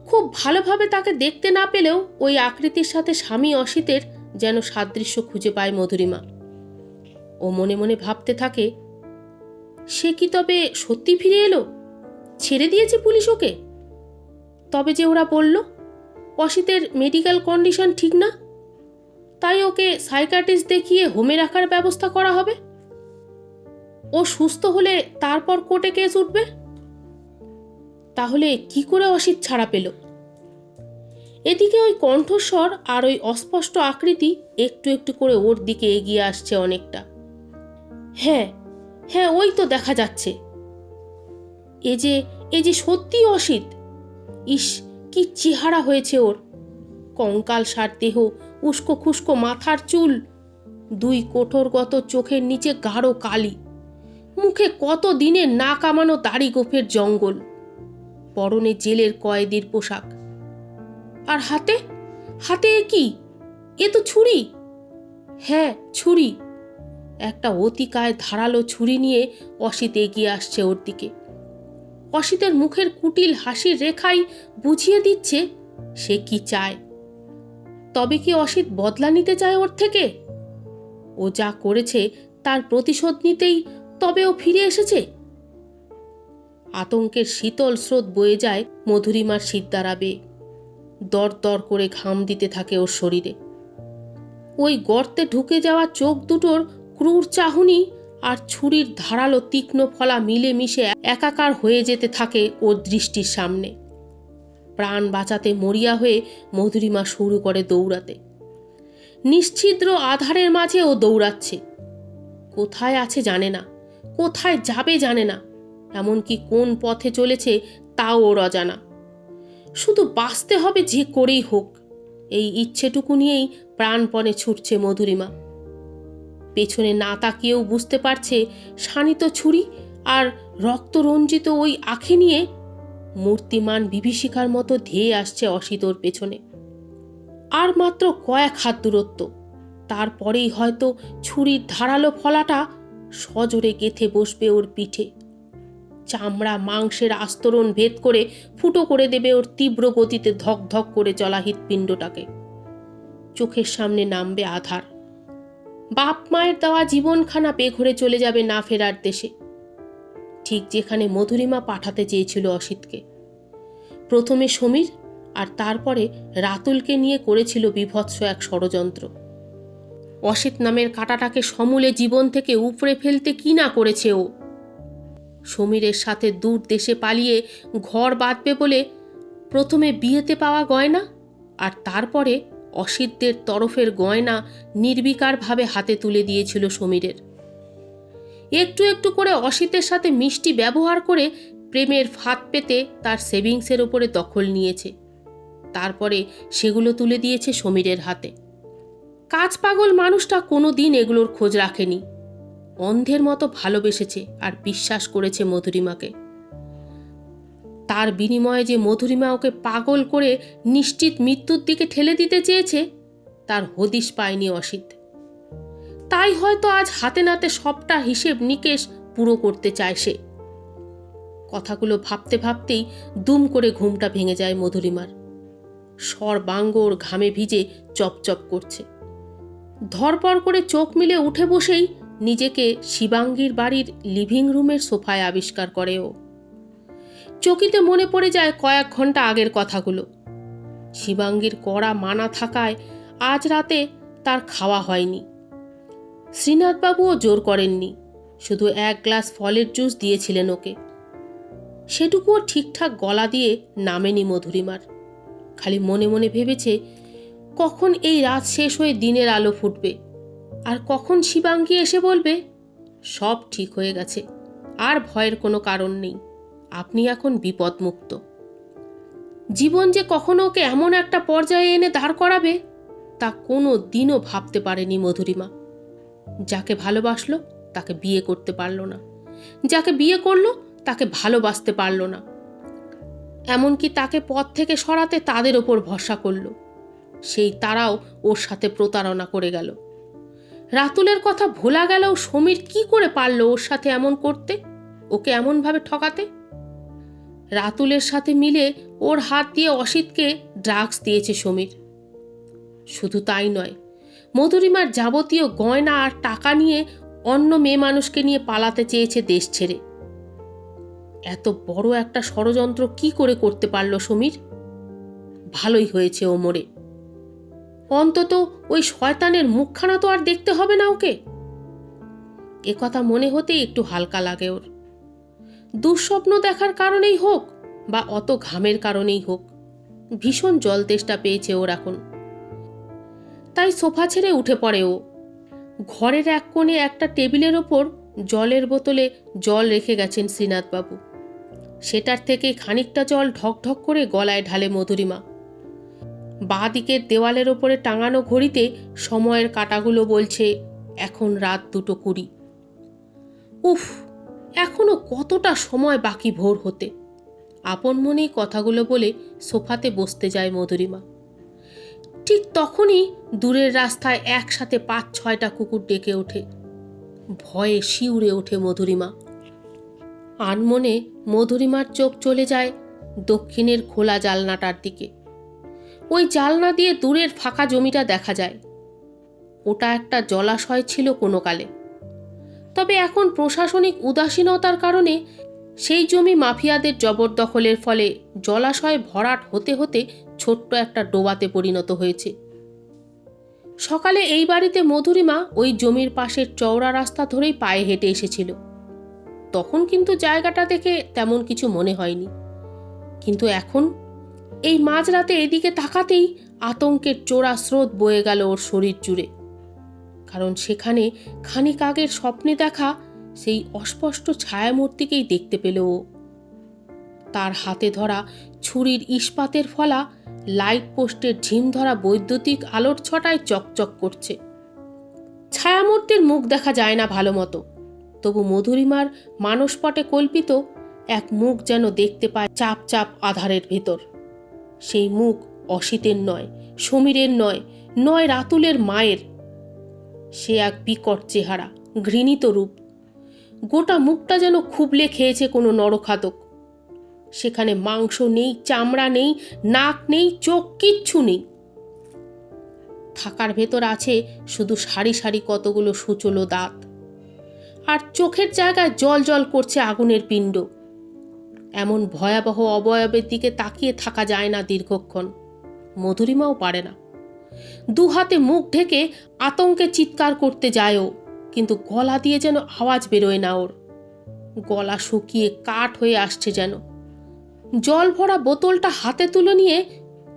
খুব ভালোভাবে তাকে দেখতে না পেলেও ওই আকৃতির সাথে স্বামী অসিতের যেন সাদৃশ্য খুঁজে পায় মধুরিমা। ও মনে মনে ভাবতে থাকে, সে কি তবে সত্যি ফিরে এলো? ছেড়ে দিয়েছে পুলিশ ওকে? তবে যে ওরা বলল অসিতের মেডিকেল কন্ডিশন ঠিক না, তাই ওকে সাইকিয়াট্রিস্ট দেখিয়ে হোমে রাখার ব্যবস্থা করা হবে। ও সুস্থ হলে তারপর কোর্টে কেস উঠবে। তাহলে কি করে অসিত ছাড়া পেল? এদিকে ওই কণ্ঠস্বর আর ওই অস্পষ্ট আকৃতি একটু একটু করে ওর দিকে এগিয়ে আসছে অনেকটা। হ্যাঁ হ্যাঁ, ওই তো দেখা যাচ্ছে। এ যে সত্যি অসিত। ইস, কি চেহারা হয়েছে ওর! কঙ্কাল সার দেহ, উস্কো খুস্কো মাথার চুল, 2 কোঠরগত চোখের নিচে গাঢ় কালি, মুখে কত দিনের না কামানো দাড়ি গোফের জঙ্গল, পরনে জেলের কয়েদির পোশাক। আর হাতে কি? এ তো ছুরি। হ্যাঁ, ছুরি। একটা অতিকায় ধারালো ছুরি নিয়ে অসিত এগিয়ে আসছে ওর দিকে। অসিতের মুখের কুটিল হাসির রেখাই বুঝিয়ে দিচ্ছে সে কি চায়। তবে কি অসিত বদলা নিতে চায় ওর থেকে? ও যা করেছে তার প্রতিশোধ নিতেই তবে ও ফিরে এসেছে? আতঙ্কের শীতল স্রোত বয়ে যায় মধুরিমার শিরদাঁড়া বেয়ে। দর দর করে ঘাম দিতে থাকে ওর শরীরে। ওই গর্তে ঢুকে যাওয়া চোখ দুটোর ক্রূর চাহনি আর ছুরির ধারালো তীক্ষ্ণ ফলা মিলে মিশে একাকার হয়ে যেতে থাকে ওর দৃষ্টির সামনে। প্রাণ বাঁচাতে মরিয়া হয়ে মধুরিমা শুরু করে দৌড়াতে। নিশ্ছিদ্র আধারের মাঝে ও দৌড়াচ্ছে। কোথায় আছে জানে না, কোথায় যাবে জানে না, এমনকি কোন পথে চলেছে তাও ওর অজানা। শুধু বাঁচতে হবে যে করেই হোক, এই ইচ্ছেটুকু নিয়েই প্রাণপণে ছুটছে মধুরিমা। পেছনে না তাকিয়েও বুঝতে পারছে শানিত ছুরি আর রক্তরঞ্জিত ওই আঁখি নিয়ে মূর্তিমান বিভীষিকার মতো ধেয়ে আসছে অসিতর পেছনে। আর মাত্র কয়েক হাত দূরত্ব, তারপরেই হয়তো ছুরির ধারালো ফলাটা সজোরে গেথে বসবে ওর পিঠে। চামড়া মাংসের আস্তরণ ভেদ করে ফুটো করে দেবে ওর তীব্র গতিতে ধক ধক করে চলা হৃৎপিণ্ডটাকে। চোখের সামনে নামবে আধার। বাপ মায়ের দেওয়া জীবনখানা বেঘরে চলে যাবে না ফেরার দেশে, ঠিক যেখানে মধুরিমা পাঠাতে চেয়েছিল অসিতকে। প্রথমে সমীর আর তারপরে রাতুলকে নিয়ে করেছিল বিভৎস এক ষড়যন্ত্র। অসিত নামের কাঁটাটাকে সমূলে জীবন থেকে উপড়ে ফেলতে কি না করেছে ও। সমীরের সাথে দূর দেশে পালিয়ে ঘর বাঁধবে বলে প্রথমে বিয়েতে পাওয়া গয়না, আর তারপরে অসিতদের তরফের গয়না নির্বিকারভাবে হাতে তুলে দিয়েছিল সমীরের। একটু একটু করে অসিতের সাথে মিষ্টি ব্যবহার করে প্রেমের ফাঁদ পেতে তার সেভিংসের ওপরে দখল নিয়েছে। তারপরে সেগুলো তুলে দিয়েছে সমীরের হাতে। কাজ পাগল মানুষটা কোনো দিন এগুলোর খোঁজ রাখেনি। অন্ধের মতো ভালোবেসেছে আর বিশ্বাস করেছে মধুরিমাকে। তার বিনিময়ে যে মধুরিমা ওকে পাগল করে নিশ্চিত মৃত্যুর দিকে ঠেলে দিতে চেয়েছে তার হদিশ পায়নি অসিত। তাই হয়তো আজ হাতে নাতে সবটা হিসেব নিকেশ পুরো করতে চায় সে। কথাগুলো ভাবতে ভাবতেই দুম করে ঘুমটা ভেঙে যায় মধুরিমার। সর্বাঙ্গর ঘামে ভিজে চপচপ করছে। ধরপড় করে চোখ মিলে উঠে বসেই নিজেকে শিবাঙ্গীর বাড়ির লিভিং রুমের সোফায় আবিষ্কার করে ও। চকিতে মনে পড়ে যায় কয়েক ঘন্টা আগের কথাগুলো। শিবাঙ্গীর কড়া মানা থাকায় আজ রাতে তার খাওয়া হয়নি। শ্রীনাথবাবুও জোর করেননি, শুধু এক গ্লাস ফলের জুস দিয়েছিলেন ওকে। সেটুকুও ঠিকঠাক গলা দিয়ে নামেনি মধুরিমার। খালি মনে মনে ভেবেছে কখন এই রাত শেষ হয়ে দিনের আলো ফুটবে, আর কখন শিবাঙ্গী এসে বলবে সব ঠিক হয়ে গেছে, আর ভয়ের কোনো কারণ নেই, আপনি এখন বিপদমুক্ত। জীবন যে কখনো ওকে এমন একটা পর্যায়ে এনে দাঁড় করাবে তা কোনো দিনও ভাবতে পারেনি মধুরিমা। যাকে ভালোবাসলো তাকে বিয়ে করতে পারল না, যাকে বিয়ে করলো তাকে ভালোবাসতে পারল না। এমনকি তাকে পথ থেকে সরাতে তাদের ওপর ভরসা করল, সেই তারাও ওর সাথে প্রতারণা করে গেল। রাতুলের কথা ভোলা গেলেও সমীর কি করে পারল ওর সাথে এমন করতে, ওকে এমনভাবে ঠকাতে? রাতুলের সাথে মিলে ওর হাত দিয়ে অসিতকে ড্রাগস দিয়েছে সমীর। শুধু তাই নয়, মধুরিমার যাবতীয় গয়না আর টাকা নিয়ে অন্য মেয়ে মানুষকে নিয়ে পালাতে চেয়েছে দেশ ছেড়ে। এত বড় একটা ষড়যন্ত্র কি করে করতে পারল সমীর? ভালোই হয়েছে ও মরে। অন্তত ওই শয়তানের মুখখানা তো আর দেখতে হবে না ওকে। একথা মনে হতেই একটু হালকা লাগে ওর। দুঃস্বপ্ন দেখার কারণেই হোক বা অত ঘামের কারণেই হোক, ভীষণ জল তেষ্টা পেয়েছে ওর এখন। তাই সোফা ছেড়ে উঠে পড়ে ও। ঘরের এক কোণে একটা টেবিলের ওপর জলের বোতলে জল রেখে গেছেন শ্রীনাথবাবু। সেটার থেকে খানিকটা জল ঢকঢক করে গলায় ঢালে মধুরিমা। বাঁ দিকের দেওয়ালের ওপরে টাঙানো ঘড়িতে সময়ের কাঁটাগুলো বলছে এখন রাত 2:20। উফ, এখনো কতটা সময় বাকি ভোর হতে। আপন মনেই কথাগুলো বলে সোফাতে বসতে যায় মধুরিমা। ঠিক তখনই দূরের রাস্তায় একসাথে ৫-৬টা কুকুর ডেকে ওঠে। ভয়ে শিউরে ওঠে মধুরিমা। আনমনে মধুরিমার চোখ চলে যায় দক্ষিণের খোলা জালনাটার দিকে। ওই জালনা দিয়ে দূরের ফাঁকা জমিটা দেখা যায়। ওটা একটা জলাশয় ছিল কোনো কালে, তবে এখন প্রশাসনিক উদাসীনতার কারণে সেই জমি মাফিয়াদের জবরদখলের ফলে জলাশয় ভরাট হতে হতে ছোট্ট একটা ডোবাতে পরিণত হয়েছে। সকালে এই বাড়িতে মধুরিমা ওই জমির পাশের চওড়া রাস্তা ধরেই পায়ে হেঁটে এসেছিল। তখন কিন্তু জায়গাটা দেখে তেমন কিছু মনে হয়নি, কিন্তু এখন এই মাঝরাতে এদিকে তাকাতেই আতঙ্কের চোরা স্রোত বয়ে গেল ওর শরীর জুড়ে। কারণ সেখানে খানিক আগের স্বপ্নে দেখা সেই অস্পষ্ট ছায়ামূর্তিকেই দেখতে পেল ও। তার হাতে ধরা ছুরির ইস্পাতের ফলা লাইট পোস্টের ঝিম ধরা বৈদ্যুতিক আলোর ছটায় চকচক করছে। ছায়ামূর্তির মুখ দেখা যায় না ভালো মতো, তবু মধুরিমার মানসপটে কল্পিত এক মুখ যেন দেখতে পায় চাপ চাপ আধারের ভেতর। সেই মুখ অসিতের নয়, সমীরের নয়, নয় রাতুলের মায়ের। সে এক বিকট চেহারা, ঘৃণিত রূপ। গোটা মুখটা যেন খুবলে খেয়েছে কোনো নরখাদক। সেখানে মাংস নেই, চামড়া নেই, নাক নেই, চোখ কিচ্ছু নেই। থাকার ভেতর আছে শুধু সারি সারি কতগুলো সুচলো দাঁত, আর চোখের জায়গায় জল জল করছে আগুনের পিণ্ড। এমন ভয়াবহ অবয়বের দিকে তাকিয়ে থাকা যায় না দীর্ঘক্ষণ। মধুরিমাও পারে না। দু হাতে মুখ ঢেকে আতঙ্কে চিৎকার করতে যায় ও, কিন্তু গলা দিয়ে যেন আওয়াজ বেরোয় না ওর। গলা শুকিয়ে কাঠ হয়ে আসছে যেন। জল ভরা বোতলটা হাতে তুলে নিয়ে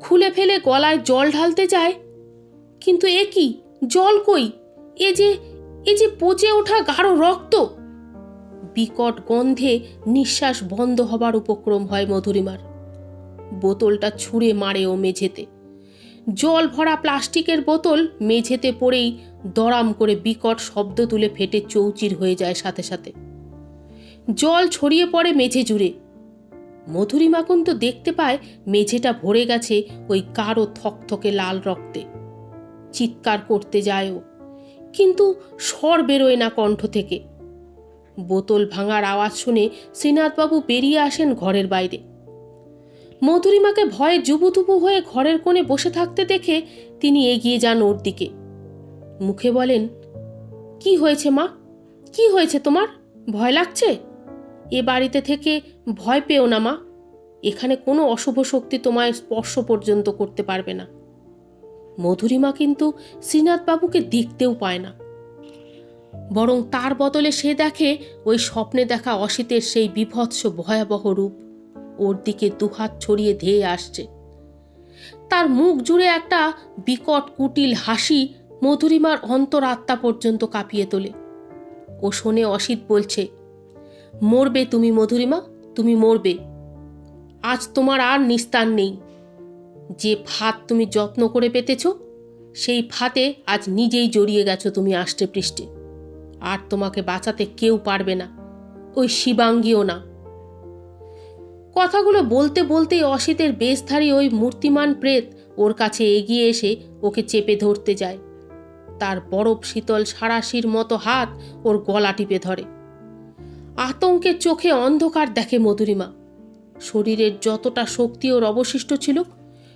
খুলে ফেলে গলায় জল ঢালতে যায়, কিন্তু এ কি, জল কই? এ যে পচে ওঠা গাঢ় রক্ত। বিকট গন্ধে নিঃশ্বাস বন্ধ হবার উপক্রম হয় মধুরিমার। বোতলটা ছুঁড়ে মারে ও মেঝেতে। জল ভরা প্লাস্টিকের বোতল মেঝেতে পড়েই দড়াম করে বিকট শব্দ তুলে ফেটে চৌচির হয়ে যায় সাথে সাথে। জল ছড়িয়ে পড়ে মেঝে জুড়ে। মধুরিমা কিন্তু দেখতে পায় মেঝেটা ভরে গেছে ওই গাঢ় থকথকে লাল রক্তে। চিৎকার করতে যায় ও, কিন্তু স্বর বেরোয় না কণ্ঠ থেকে। বোতল ভাঙার আওয়াজ শুনে শ্রীনাথবাবু বেরিয়ে আসেন ঘরের বাইরে। মধুরিমাকে ভয়ে জুবুথুবু হয়ে ঘরের কোণে বসে থাকতে দেখে তিনি এগিয়ে যান ওর দিকে। মুখে বলেন, কি হয়েছে মা? কি হয়েছে তোমার? ভয় লাগছে? এ বাড়িতে থেকে ভয় পেও না মা। এখানে কোনো অশুভ শক্তি তোমায় স্পর্শ পর্যন্ত করতে পারবে না। মধুরিমা কিন্তু শ্রীনাথবাবুকে দেখতেও পায় না, বরং তার বদলে সে দেখে ওই স্বপ্নে দেখা অসিতের সেই বিভৎস ভয়াবহ রূপ ওর দিকে দুহাত ছড়িয়ে ধেয়ে আসছে। তার মুখ জুড়ে একটা বিকট কুটিল হাসি মধুরিমার অন্তরাত্মা পর্যন্ত কাঁপিয়ে তোলে। ও শোনে অসিত বলছে, মরবে তুমি মধুরিমা, তুমি মরবে। আজ তোমার আর নিস্তার নেই। যে ফাঁদ তুমি যত্ন করে পেতেছ, সেই ফাঁদে আজ নিজেই জড়িয়ে গেছো তুমি আষ্টে পৃষ্ঠে। আর তোমাকে বাঁচাতে কেউ পারবে না, ওই শিবাঙ্গীও না। কথাগুলো বলতে বলতেই অসিতের বেশধারী ওই মূর্তিমান প্রেত ওর কাছে এগিয়ে এসে ওকে চেপে ধরতে যায়। তার বরফ শীতল সাঁড়াশির মতো হাত ওর গলা টিপে ধরে। আতঙ্কের চোখে অন্ধকার দেখে মধুরিমা। শরীরের যতটা শক্তি ওর অবশিষ্ট ছিল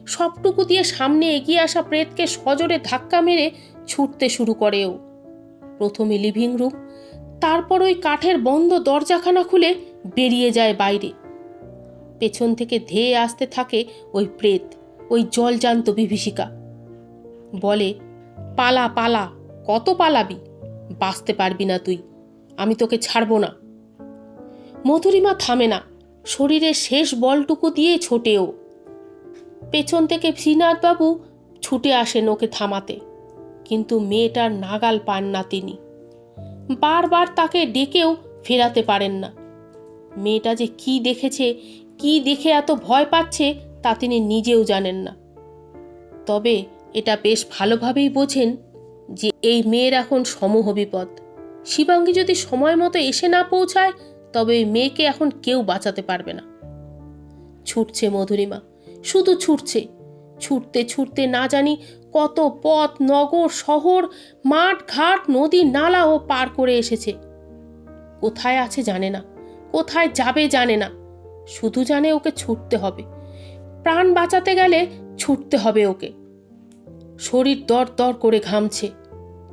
সবটুকু দিয়ে সামনে এগিয়ে আসা প্রেতকে সজোরে ধাক্কা মেরে ছুটতে শুরু করে ও। প্রথমে লিভিং রুম, তারপর ওই কাঠের বন্ধ দরজাখানা খুলে বেরিয়ে যায় বাইরে। পেছন থেকে ধেয়ে আসতে থাকে ওই প্রেত, ওই জলজান্ত বিভীষিকা। বলে, পালা পালা, কত পালাবি? বাঁচতে পারবি না তুই, আমি তোকে ছাড়বো না। মধুরিমা থামে না, শরীরের শেষ বলটুকু দিয়ে ছোটেও। পেছন থেকে শ্রীনাথবাবু ছুটে আসেন ওকে থামাতে, কিন্তু মেয়েটার নাগাল পান না তিনি। বারবার তাকে ডেকেও ফেরাতে পারেন না। মেয়েটা যে কি দেখেছে, কি দেখে এত ভয় পাচ্ছে তা তিনি নিজেও জানেন না। তবে এটা বেশ ভালোভাবেই বোঝেন যে এই মেয়ের এখন সমূহ বিপদ। শিবাঙ্গী যদি সময় মতো এসে না পৌঁছায়, তবে ওই মেয়েকে এখন কেউ বাঁচাতে পারবে না। ছুটছে মধুরিমা, শুধু ছুটছে। ছুটতে ছুটতে না জানি কত পথ, নগর, শহর, মাঠ, ঘাট, নদী, নালাও পার করে এসেছে। কোথায় আছে জানে না, কোথায় যাবে জানে না, শুধু জানে ওকে ছুটতে হবে, প্রাণ বাঁচাতে গেলে ছুটতে হবে ওকে। শরীর দর দর করে ঘামছে,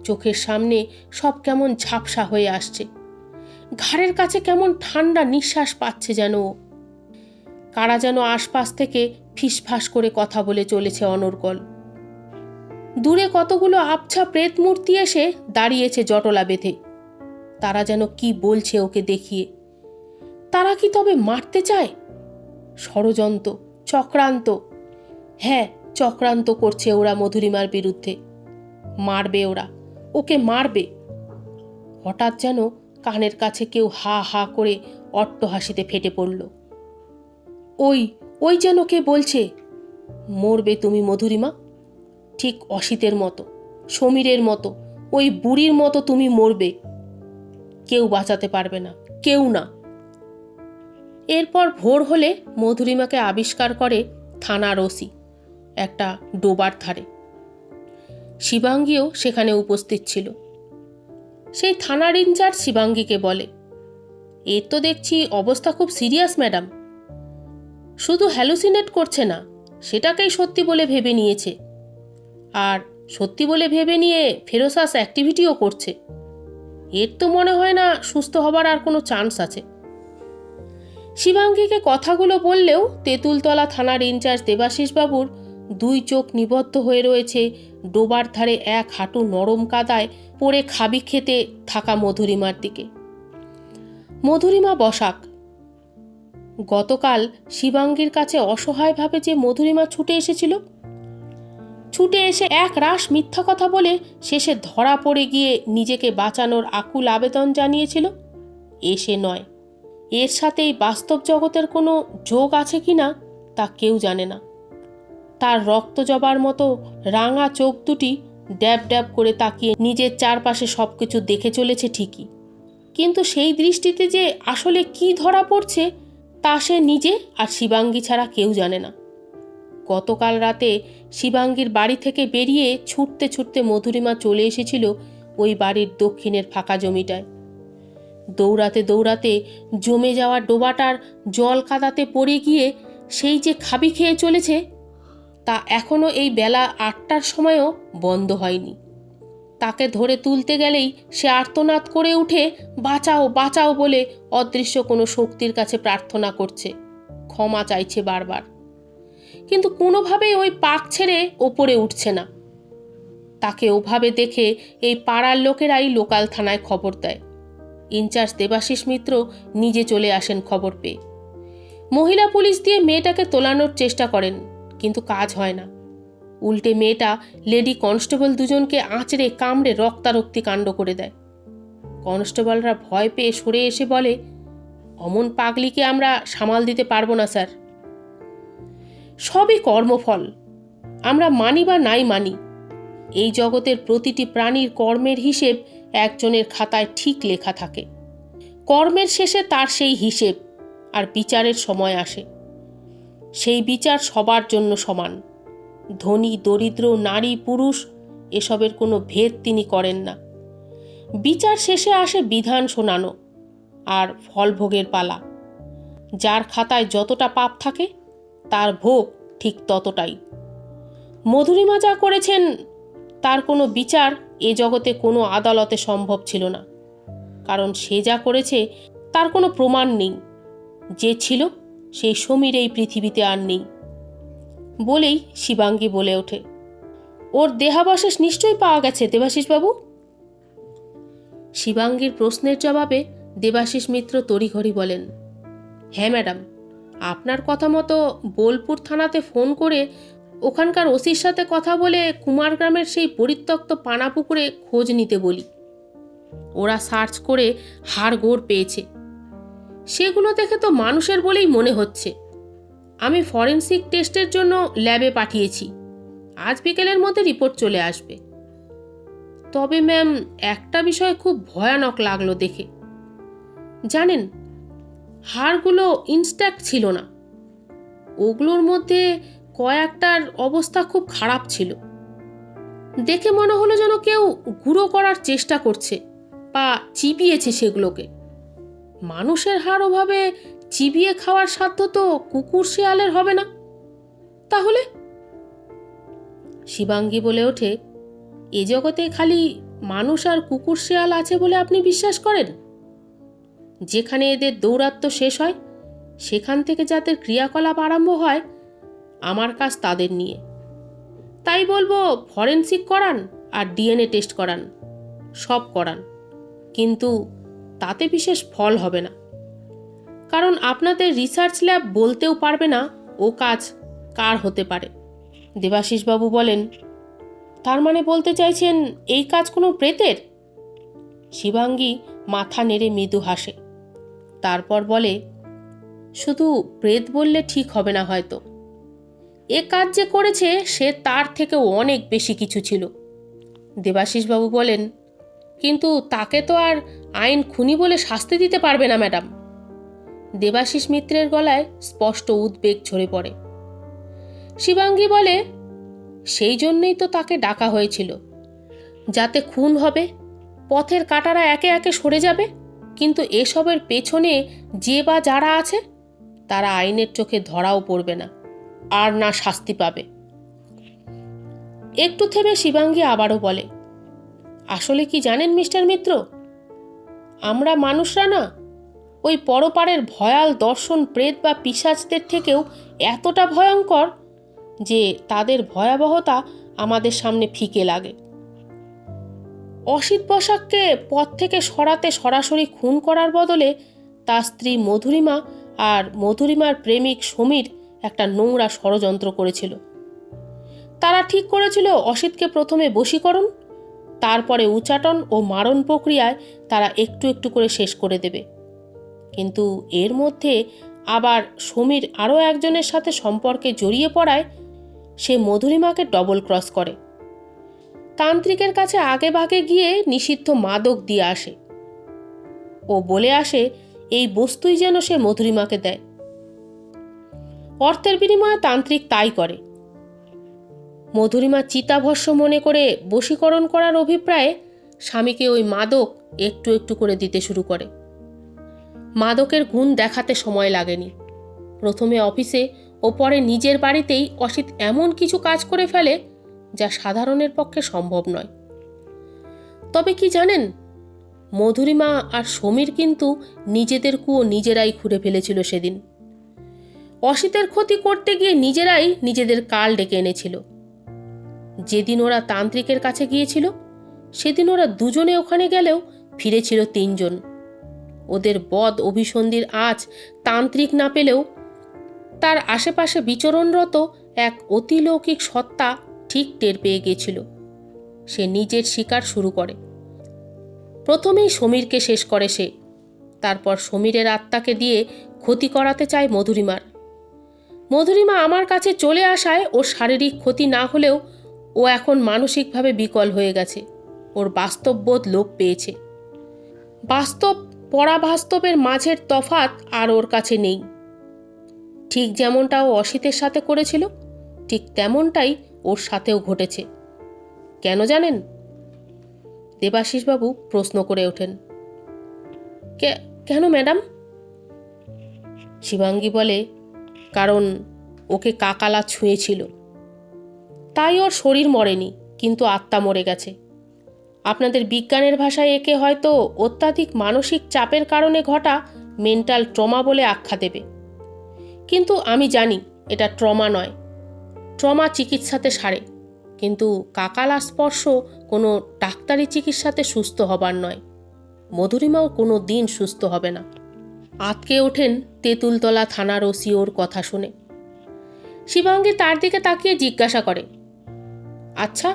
চোখের সামনে সব কেমন ঝাপসা হয়ে আসছে, ঘাড়ের কাছে কেমন ঠান্ডা নিঃশ্বাস পাচ্ছে যেন ও। কারা যেন আশপাশ থেকে ফিসফাস করে কথা বলে চলেছে অনর্গল। দূরে কতগুলো আবছা প্রেত মূর্তি এসে দাঁড়িয়েছে জটলা বেঁধে, তারা যেন কি বলছে ওকে দেখিয়ে। তারা কি তবে মারতে চায়? ষড়যন্ত্র, চক্রান্ত, হ্যাঁ চক্রান্ত করছে ওরা মধুরিমার বিরুদ্ধে। মারবে ওরা, ওকে মারবে। হঠাৎ যেন কানের কাছে কেউ হা হা করে অট্টহাসিতে ফেটে পড়ল। ওই ওই যেন কে বলছে, মরবে তুমি মধুরিমা, ঠিক অসিতের মতো, সমীরের মতো, ওই বুড়ির মতো তুমি মরবে, কেউ বাঁচাতে পারবে না, কেউ না। এরপর ভোর হলে মধুরিমাকে আবিষ্কার করে থানার ওসি একটা ডোবার ধারে। শিবাঙ্গীও সেখানে উপস্থিত ছিল। সেই থানার ইনচার্জ শিবাঙ্গীকে বলে, এর তো দেখছি অবস্থা খুব সিরিয়াস ম্যাডাম। শুধু হ্যালুসিনেট করছে না, সেটাকেই সত্যি বলে ভেবে নিয়েছে, আর সত্যি বলে ভেবে নিয়ে ফেরোসাস অ্যাক্টিভিটিও করছে। এর তো মনে হয় না সুস্থ হবার আর কোনো চান্স আছে। শিবাঙ্গীকে কথাগুলো বললেও তেঁতুলতলা থানার ইনচার্জ দেবাশিস বাবুর দুই চোখ নিবদ্ধ হয়ে রয়েছে ডোবার ধারে এক হাঁটু নরম কাদায় পড়ে খাবি খেতে থাকা মধুরিমার দিকে। মধুরিমা বসাক। গতকাল শিবাঙ্গীর কাছে অসহায়ভাবে যে মধুরিমা ছুটে এসেছিল, ছুটে এসে এক রাশ মিথ্যা কথা বলে শেষে ধরা পড়ে গিয়ে নিজেকে বাঁচানোর আকুল আবেদন জানিয়েছিল, এসে নয়। এর সাথে এই বাস্তব জগতের কোনো যোগ আছে কি না তা কেউ জানে না। তার রক্ত জবার মতো রাঙা চোখ দুটি ড্যাব ড্যাব করে তাকিয়ে নিজের চারপাশে সব কিছু দেখে চলেছে ঠিকই, কিন্তু সেই দৃষ্টিতে যে আসলে কি ধরা পড়ছে তা সে নিজে আর শিবাঙ্গী ছাড়া কেউ জানে না। গতকাল রাতে শিবাঙ্গীর বাড়ি থেকে বেরিয়ে ছুটতে ছুটতে মধুরিমা চলে এসেছিল ওই বাড়ির দক্ষিণের ফাঁকা জমিটায়। দৌড়াতে দৌড়াতে জমে যাওয়া ডোবাটার জল কাদাতে পড়ে গিয়ে সেই যে খাবি খেয়ে চলেছে, তা এখনও এই বেলা 8টার সময়ও বন্ধ হয়নি। তাকে ধরে তুলতে গেলেই সে আর্তনাদ করে উঠে বাঁচাও বাঁচাও বলে অদৃশ্য কোনো শক্তির কাছে প্রার্থনা করছে, ক্ষমা চাইছে বারবার, কিন্তু কোনোভাবেই ওই পাক ছেড়ে ওপরে উঠছে না। তাকে ওভাবে দেখে এই পাড়ার লোকেরাই লোকাল থানায় খবর দেয়। ইনচার্জ দেবাশিস মিত্র নিজে চলে আসেন খবর পেয়ে। মহিলা পুলিশ দিয়ে মেয়েটাকে তোলানোর চেষ্টা করেন, কিন্তু কাজ হয় না। উল্টে মেয়েটা লেডি কনস্টেবল দুজনকে আঁচড়ে কামড়ে রক্তারক্তি কাণ্ড করে দেয়। কনস্টেবলরা ভয় পেয়ে সরে এসে বলে, অমন পাগলিকে আমরা সামাল দিতে পারবো না স্যার। সবই কর্মফল, আমরা মানি বা নাই মানি। এই জগতের প্রতিটি প্রাণীর কর্মের হিসেব একজনের খাতায় ঠিক লেখা থাকে। কর্মের শেষে তার সেই হিসেব আর বিচারের সময় আসে। সেই বিচার সবার জন্য সমান। ধনী দরিদ্র, নারী পুরুষ এসবের কোনো ভেদ তিনি করেন না। বিচার শেষে আসে বিধান শোনানো আর ফলভোগের পালা। যার খাতায় যতটা পাপ থাকে তার ভোগ ঠিক ততটাই। মধুরিমা যা করেছেন তার কোনো বিচার এ জগতে কোনো আদালতে সম্ভব ছিল না, কারণ সে যা করেছে তার কোনো প্রমাণ নেই। যে ছিল সেই সমীর এই পৃথিবীতে আর নেই। বলেই শিবাঙ্গী বলে ওঠে, ওর দেহাবশেষ নিশ্চয়ই পাওয়া গেছে দেবাশিসবাবু। শিবাঙ্গীর প্রশ্নের জবাবে দেবাশিস মিত্র তড়িঘড়ি বলেন, হ্যাঁ ম্যাডাম, আপনার কথা মতো বোলপুর থানাতে ফোন করে ওখানকার ওসির সাথে কথা বলে কুমারগ্রামের সেই পরিত্যক্ত পানাপুকুরে খোঁজ নিতে বলি। ওরা সার্চ করে হাড়গোড় পেয়েছে। সেগুলো দেখে তো মানুষের বলেই মনে হচ্ছে। আমি ফরেনসিক টেস্টের জন্য ল্যাবে পাঠিয়েছি, আজ বিকেলের মধ্যে রিপোর্ট চলে আসবে। তবে ম্যাম, একটা বিষয় খুব ভয়ানক লাগলো দেখে। জানেন, হাড়গুলো ইনস্ট্যাক্ট ছিল না, ওগুলোর মধ্যে কয়েকটার অবস্থা খুব খারাপ ছিল। দেখে মনে হলো যেন কেউ গুঁড়ো করার চেষ্টা করছে বা চিবিয়েছে সেগুলোকে। মানুষের হাড় ওভাবে চিবিয়ে খাওয়ার সাধ্য তো কুকুর শেয়ালের হবে না। তাহলে? শিবাঙ্গী বলে ওঠে, এ জগতে খালি মানুষ আর কুকুর শেয়াল আছে বলে আপনি বিশ্বাস করেন? যেখানে এদের দৌরাত্ম্য শেষ হয়, সেখান থেকে যাদের ক্রিয়াকলাপ আরম্ভ হয়, আমার কাজ তাদের নিয়ে। তাই বলবো, ফরেনসিক করান আর ডিএনএ টেস্ট করান, সব করান, কিন্তু তাতে বিশেষ ফল হবে না। কারণ আপনাদের রিসার্চ ল্যাব বলতেও পারবে না ও কাজ কার হতে পারে। দেবাশিসবাবু বলেন, তার মানে বলতে চাইছেন এই কাজ কোনো প্রেতের? শিবাঙ্গী মাথা নেড়ে মৃদু হাসে, তারপর বলে, শুধু প্রেত বললে ঠিক হবে না হয়তো। এ কাজ যে করেছে সে তার থেকেও অনেক বেশি কিছু ছিল। দেবাশিসবাবু বলেন, কিন্তু তাকে তো আর আইন খুনি বলে শাস্তি দিতে পারবে না ম্যাডাম। দেবাশিস মিত্রের গলায় স্পষ্ট উদ্বেগ ঝরে পড়ে। শিবাঙ্গী বলে, সেই জন্যই তো তাকে ডাকা হয়েছিল, যাতে খুন হবে, পথের কাঁটারা একে একে সরে যাবে, কিন্তু এসবের পেছনে যে বা যারা আছে তারা আইনের চোখে ধরাও পড়বে না, আর না শাস্তি পাবে। একটু থেমে শিবাঙ্গী আবারও বলে, আসলে কি জানেন মিস্টার মিত্র, আমরা মানুষরা না ওই পরপারের ভয়াল দর্শন প্রেত বা পিশাচদের থেকেও এতটা ভয়ঙ্কর যে তাদের ভয়াবহতা আমাদের সামনে ফিকে লাগে। অসিত বসাককে পথ থেকে সরাতে সরাসরি খুন করার বদলে তার স্ত্রী মধুরিমা আর মধুরিমার প্রেমিক সমীর একটা নোংরা ষড়যন্ত্র করেছিল। তারা ঠিক করেছিল অসিতকে প্রথমে বশীকরণ, তারপরে উচাটন ও মারণ প্রক্রিয়ায় তারা একটু একটু করে শেষ করে দেবে। কিন্তু এর মধ্যে আবার সমীর আরও একজনের সাথে সম্পর্কে জড়িয়ে পড়ায় সে মধুরিমাকে ডবল ক্রস করে। তান্ত্রিকের কাছে আগে ভাগে গিয়ে নিষিদ্ধ মাদক দিয়ে আসে। ও বলে আসে এই বস্তুই যেন সে মধুরিমাকে দেয়। অর্থের বিনিময়ে তান্ত্রিক তাই করে। মধুরিমা চিতাভস্ম মনে করে বশীকরণ করার অভিপ্রায়ে স্বামীকে ওই মাদক একটু একটু করে দিতে শুরু করে। মাদকের গুণ দেখাতে সময় লাগেনি। প্রথমে অফিসে ও পরে নিজের বাড়িতেই অসিত এমন কিছু কাজ করে ফেলে যা সাধারণের পক্ষে সম্ভব নয়। তবে কি জানেন, মধুরিমা আর সমীর কিন্তু নিজেদের কুয়ো নিজেরাই খুঁড়ে ফেলেছিল সেদিন। অসিতের ক্ষতি করতে গিয়ে নিজেরাই নিজেদের কাল ডেকে এনেছিল। যেদিন ওরা তান্ত্রিকের কাছে গিয়েছিল সেদিন ওরা দুজনে ওখানে গেলেও ফিরেছিল তিনজন। ওদের বদ অভিসন্ধির আঁচ তান্ত্রিক না পেলেও তার আশেপাশে বিচরণরত এক অতিলৌকিক সত্তা ঠিক টের পেয়ে গিয়েছিল। সে নিজের শিকার শুরু করে। প্রথমেই সমীরকে শেষ করে সে, তারপর সমীরের আত্মাকে দিয়ে ক্ষতি করাতে চায় মধুরিমার। মধুরিমা আমার কাছে চলে আসায় ওর শারীরিক ক্ষতি না হলেও ও এখন মানসিকভাবে বিকল হয়ে গেছে। ওর বাস্তববোধ লোপ পেয়েছে। বাস্তব পরাবাস্তবের মাঝের তফাৎ আর ওর কাছে নেই। ঠিক যেমনটা ও অসিতের সাথে করেছিল ঠিক তেমনটাই ওর সাথেও ঘটেছে। কেন জানেন? দেবাশিসবাবু প্রশ্ন করে ওঠেন। কেন ম্যাডাম? শিবাঙ্গী বলে, কারণ ওকে কাকালা ছুঁয়েছিল। তাই ওর শরীর মরেনি, কিন্তু আত্মা মরে গেছে। আপনাদের বিজ্ঞানের ভাষায় একে হয়তো অত্যাধিক মানসিক চাপের কারণে ঘটা মেন্টাল ট্রমা বলে আখ্যা দেবে, কিন্তু আমি জানি এটা ট্রমা নয়। ট্রমা চিকিৎসাতে সারে, কিন্তু কাকালা স্পর্শ কোনো ডাক্তারি চিকিৎসাতে সুস্থ হবার নয়। মধুরিমাও কোনো দিন সুস্থ হবে না। আতকে ওঠেন তেঁতুলতলা থানার ওসি ওর কথা শুনে। শিবাঙ্গী তার দিকে তাকিয়ে জিজ্ঞাসা করে, আচ্ছা,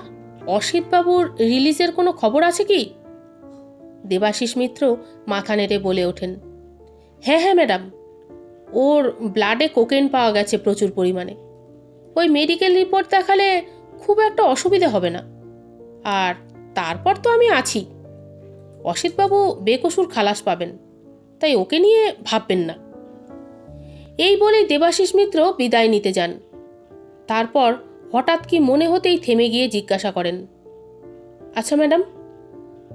অসিতবাবুর রিলিজের কোনো খবর আছে কি? দেবাশিস মিত্র মাথা নেড়ে বলে ওঠেন, হ্যাঁ হ্যাঁ ম্যাডাম, ওর ব্লাডে কোকেন পাওয়া গেছে প্রচুর পরিমাণে। ওই মেডিকেল রিপোর্ট দেখালে খুব একটা অসুবিধে হবে না। আর তারপর তো আমি আছি। অসিতবাবু বেকসুর খালাস পাবেন, তাই ওকে নিয়ে ভাববেন না। এই বলেই দেবাশিস মিত্র বিদায় নিতে যান। তারপর হঠাৎ কি মনে হতেই থেমে গিয়ে জিজ্ঞাসা করেন, আচ্ছা ম্যাডাম,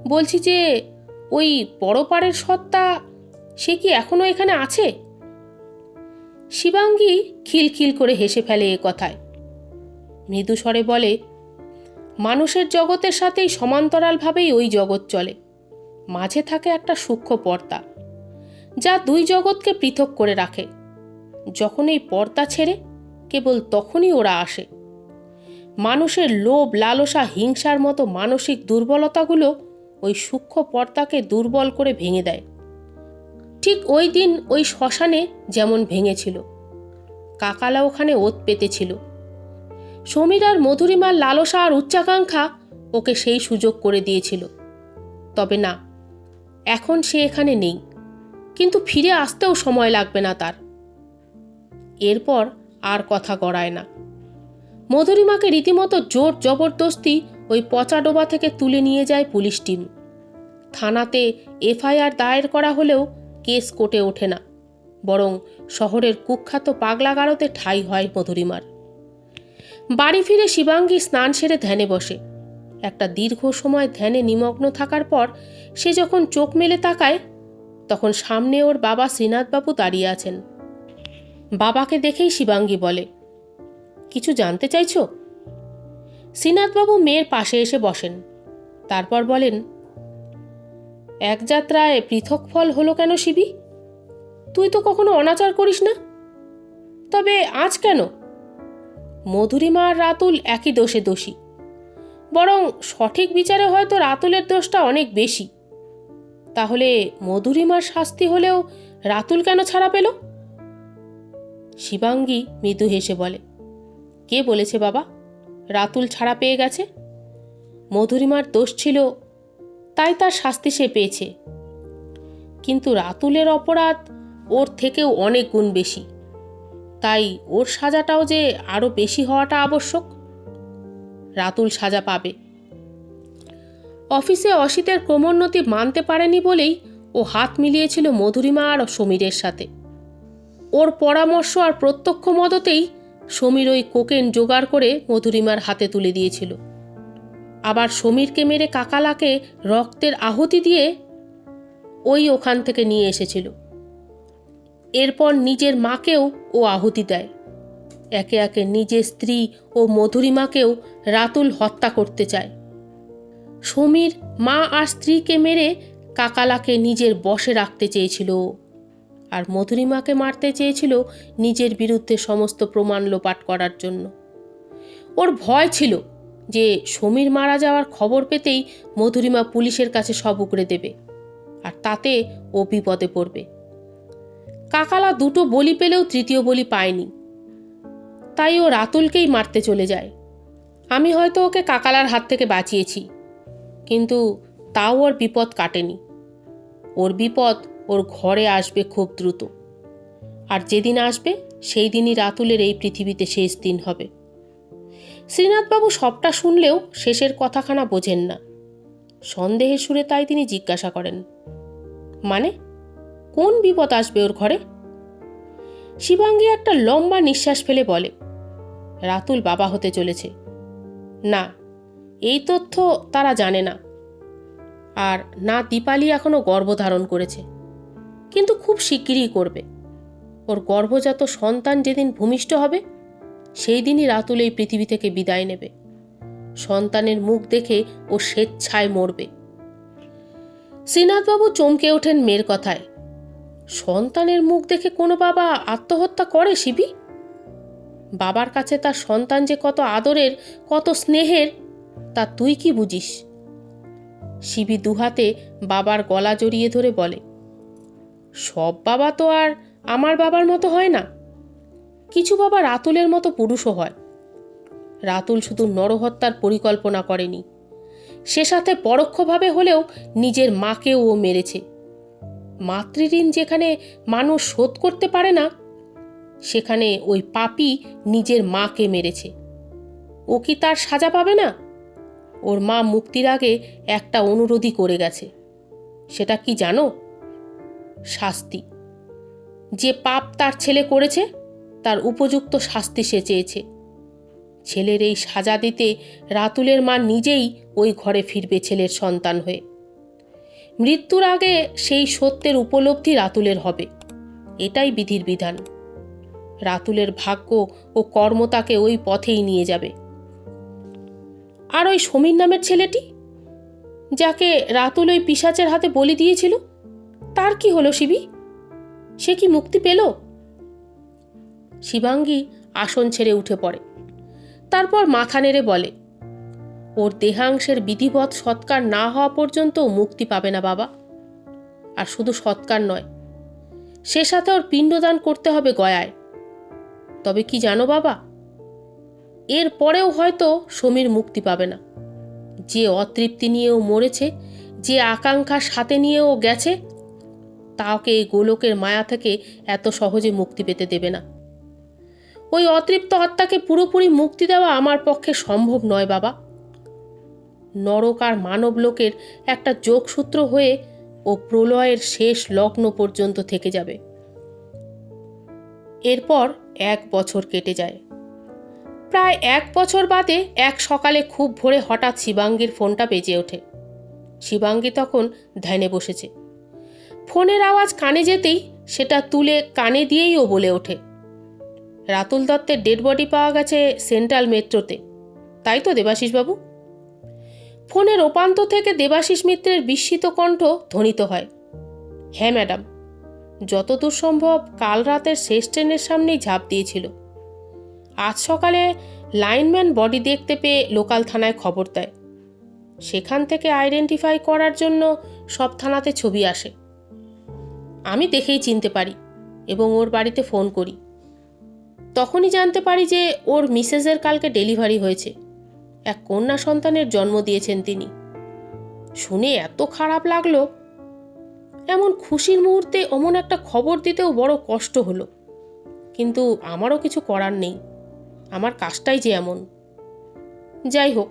বলছি যে ওই পরপারের সত্তা সে কি এখনো এখানে আছে? শিবাঙ্গী খিলখিল করে হেসে ফেলে এ কথায়। মৃদু স্বরে বলে, মানুষের জগতের সাথেই সমান্তরালভাবেই ওই জগৎ চলে। মাঝে থাকে একটা সূক্ষ্ম পর্দা, যা দুই জগৎকে পৃথক করে রাখে। যখন এই পর্দা ছেড়ে কেবল তখনই ওরা আসে। মানুষের লোভ, লালসা, হিংসার মতো মানসিক দুর্বলতাগুলো ওই সূক্ষ্ম পর্দাকে দুর্বল করে ভেঙে দেয়। ঠিক ওই দিন ওই শ্মশানে যেমন ভেঙেছিল। কাকালা ওখানে ওত পেতেছিল। সমীর আর মধুরিমার লালসা আর উচ্চাকাঙ্ক্ষা ওকে সেই সুযোগ করে দিয়েছিল। তবে না, এখন সে এখানে নেই, কিন্তু ফিরে আসতেও সময় লাগবে না তার। এরপর আর কথা গড়ায় না। মধুরিমাকে রীতিমতো জোর জবরদস্তি ওই পচা ডোবা থেকে তুলে নিয়ে যায় পুলিশ টিম। থানাতে এফআইআর দায়ের করা হলেও কেস কোর্টে ওঠে না, বরং শহরের কুখ্যাত পাগলাগারদে ঠাঁই হয় মধুরিমার। বাড়ি ফিরে শিবাঙ্গী স্নান সেরে ধ্যানে বসে। একটা দীর্ঘ সময় ধ্যানে নিমগ্ন থাকার পর সে যখন চোখ মেলে তাকায়, তখন সামনে ওর বাবা শ্রীনাথবাবু দাঁড়িয়ে আছেন। বাবাকে দেখেই শিবাঙ্গী বলে, কিছু জানতে চাইছো? শ্রীনাথবাবু মেয়ের পাশে এসে বসেন। তারপর বলেন, এক যাত্রায় পৃথক ফল হলো কেন শিবি? তুই তো কখনো অনাচার করিস না, তবে আজ কেন? মধুরিমা আর রাতুল একই দোষে দোষী, বরং সঠিক বিচারে হয়তো রাতুলের দোষটা অনেক বেশি। তাহলে মধুরিমার শাস্তি হলেও রাতুল কেন ছাড়া পেল? শিবাঙ্গী মৃদু হেসে বলে, কে বলেছে বাবা রাতুল ছাড়া পেয়ে গেছে? মধুরিমার দোষ ছিল, তাই তার শাস্তি সে পেয়েছে। কিন্তু রাতুলের অপরাধ ওর থেকেও অনেক গুণ বেশি, তাই ওর সাজাটাও যে আরো বেশি হওয়াটা আবশ্যক। রাতুল সাজা পাবে। অফিসে অসিতের ক্রমোন্নতি মানতে পারেনি বলেই ও হাত মিলিয়েছিল মধুরিমা আর সমীরের সাথে। ওর পরামর্শ আর প্রত্যক্ষ মদতেই সমীর ওই কোকেন জোগাড় করে মধুরিমার হাতে তুলে দিয়েছিল। আবার সমীরকে মেরে কাকালাকে রক্তের আহুতি দিয়ে ওই ওখান থেকে নিয়ে এসেছিল। এরপর নিজের মাকেও ও আহুতি দেয়। একে একে নিজের স্ত্রী ও মধুরিমাকেও রাতুল হত্যা করতে চায়। সমীর মা আর স্ত্রীকে মেরে কাকালাকে নিজের বশে রাখতে চেয়েছিল, আর মধুরিমাকে মারতে চেয়েছিল নিজের বিরুদ্ধে সমস্ত প্রমাণ লোপাট করার জন্য। ওর ভয় ছিল যে সমীর মারা যাওয়ার খবর পেতেই মধুরিমা পুলিশের কাছে সব উগড়ে দেবে, আর তাতে ও বিপদে পড়বে। কাকালা দুটো বলি পেলেও তৃতীয় বলি পায়নি, তাই ও রাতুলকেই মারতে চলে যায়। আমি হয়তো ওকে কাকালার হাত থেকে বাঁচিয়েছি, কিন্তু তাও ওর বিপদ কাটেনি। ওর বিপদ ওর ঘরে আসবে খুব দ্রুত, আর যেদিন আসবে সেই দিনই রাতুলের এই পৃথিবীতে শেষ দিন হবে। শ্রীনাথবাবু সবটা শুনলেও শেষের কথাখানা বোঝেন না। সন্দেহের সুরে তাই তিনি জিজ্ঞাসা করেন, মানে কোন বিপদ আসবে ওর ঘরে? শিবাঙ্গী একটা লম্বা নিঃশ্বাস ফেলে বলে, রাতুল বাবা হতে চলেছে। না, এই তথ্য তারা জানে না। আর না দীপালি এখনো গর্ভধারণ করেছে, কিন্তু খুব শিগগিরই করবে। ওর গর্ভজাত সন্তান যেদিন ভূমিষ্ঠ হবে সেই দিনই রাতুল এই পৃথিবী থেকে বিদায় নেবে। সন্তানের মুখ দেখে ও স্বেচ্ছায় মরবে। শ্রীনাথবাবু চমকে ওঠেন মেয়ের কথায়। সন্তানের মুখ দেখে কোনো বাবা আত্মহত্যা করে শিবি? বাবার কাছে তার সন্তান যে কত আদরের, কত স্নেহের, তা তুই কি বুঝিস? শিবি দুহাতে বাবার গলা জড়িয়ে ধরে বলে, সব বাবা তো আর আমার বাবার মতো হয় না। কিছু বাবা রাতুলের মতো পুরুষও হয়। রাতুল শুধু নরহত্যার পরিকল্পনা করেনি, সে সাথে পরোক্ষভাবে হলেও নিজের মাকেও ও মেরেছে। মাতৃঋণ যেখানে মানুষ শোধ করতে পারে না, সেখানে ওই পাপী নিজের মাকে মেরেছে। ও কি তার সাজা পাবে না? ওর মা মুক্তির আগে একটা অনুরোধই করে গেছে। সেটা কি জানো? শাস্তি। যে পাপ তার ছেলে করেছে তার উপযুক্ত শাস্তি সে চেয়েছে। ছেলের এই সাজা দিতে রাতুলের মা নিজেই ওই ঘরে ফিরবে ছেলের সন্তান হয়ে। মৃত্যুর আগে সেই সত্যের উপলব্ধি রাতুলের হবে, এটাই বিধির বিধান। রাতুলের ভাগ্য ও কর্ম তাকে ওই পথেই নিয়ে যাবে। আর ওই সমীর নামের ছেলেটি, যাকে রাতুল ওই পিশাচের হাতে বলি দিয়েছিল, তার কি হলো শিবি? সে কি মুক্তি পেল? শিবাঙ্গী আসন ছেড়ে উঠে পড়ে। তারপর মাথা নেড়ে বলে, ওর দেহাংশের বিধিবৎ সৎকার না হওয়া পর্যন্ত মুক্তি পাবে না বাবা। আর শুধু সৎকার নয়, সে সাথে ওর পিণ্ডদান করতে হবে গয়ায়। তবে কি জানো বাবা, এর পরেও হয়তো সমীর মুক্তি পাবে না। যে অতৃপ্তি নিয়েও মরেছে, যে আকাঙ্ক্ষা সাথে নিয়েও গেছে, তাকে এই গোলকের মায়া থেকে এত সহজে মুক্তি পেতে দেবে না। ওই অতৃপ্ত আত্মাকে পুরোপুরি মুক্তি দেওয়া আমার পক্ষে সম্ভব নয় বাবা। নরক আর মানব লোকের একটা যোগসূত্র হয়ে ও প্রলয়ের শেষ লগ্ন পর্যন্ত থেকে যাবে। এরপর 1 বছর কেটে যায়। প্রায় 1 বছর বাদে এক সকালে খুব ভোরে হঠাৎ শিবাঙ্গীর ফোনটা বেজে ওঠে। শিবাঙ্গী তখন ধ্যানে বসেছে। ফোনের আওয়াজ কানে যেতেই সেটা তুলে কানে দিয়েই ও বলে ওঠে, রাতুল দত্তের ডেড বডি পাওয়া গেছে সেন্ট্রাল মেট্রোতে, তাই তো দেবাশিসবাবু? ফোনের ওপান্ত থেকে দেবাশিস মিত্রের বিস্মিত কণ্ঠ ধ্বনিত হয়। হ্যাঁ ম্যাডাম, যতদূর সম্ভব কাল রাতের শেষ ট্রেনের সামনেই ঝাঁপ দিয়েছিল। আজ সকালে লাইনম্যান বডি দেখতে পেয়ে লোকাল থানায় খবর দেয়। সেখান থেকে আইডেন্টিফাই করার জন্য সব থানাতে ছবি আসে। আমি দেখেই চিনতে পারি এবং ওর বাড়িতে ফোন করি। তখনই জানতে পারি যে ওর মিসেসের কালকে ডেলিভারি হয়েছে। এক কন্যা সন্তানের জন্ম দিয়েছেন তিনি। শুনে এত খারাপ লাগলো। এমন খুশির মুহূর্তে অমন একটা খবর দিতেও বড় কষ্ট হলো, কিন্তু আমারও কিছু করার নেই। আমার কাজটাই যে এমন। যাই হোক,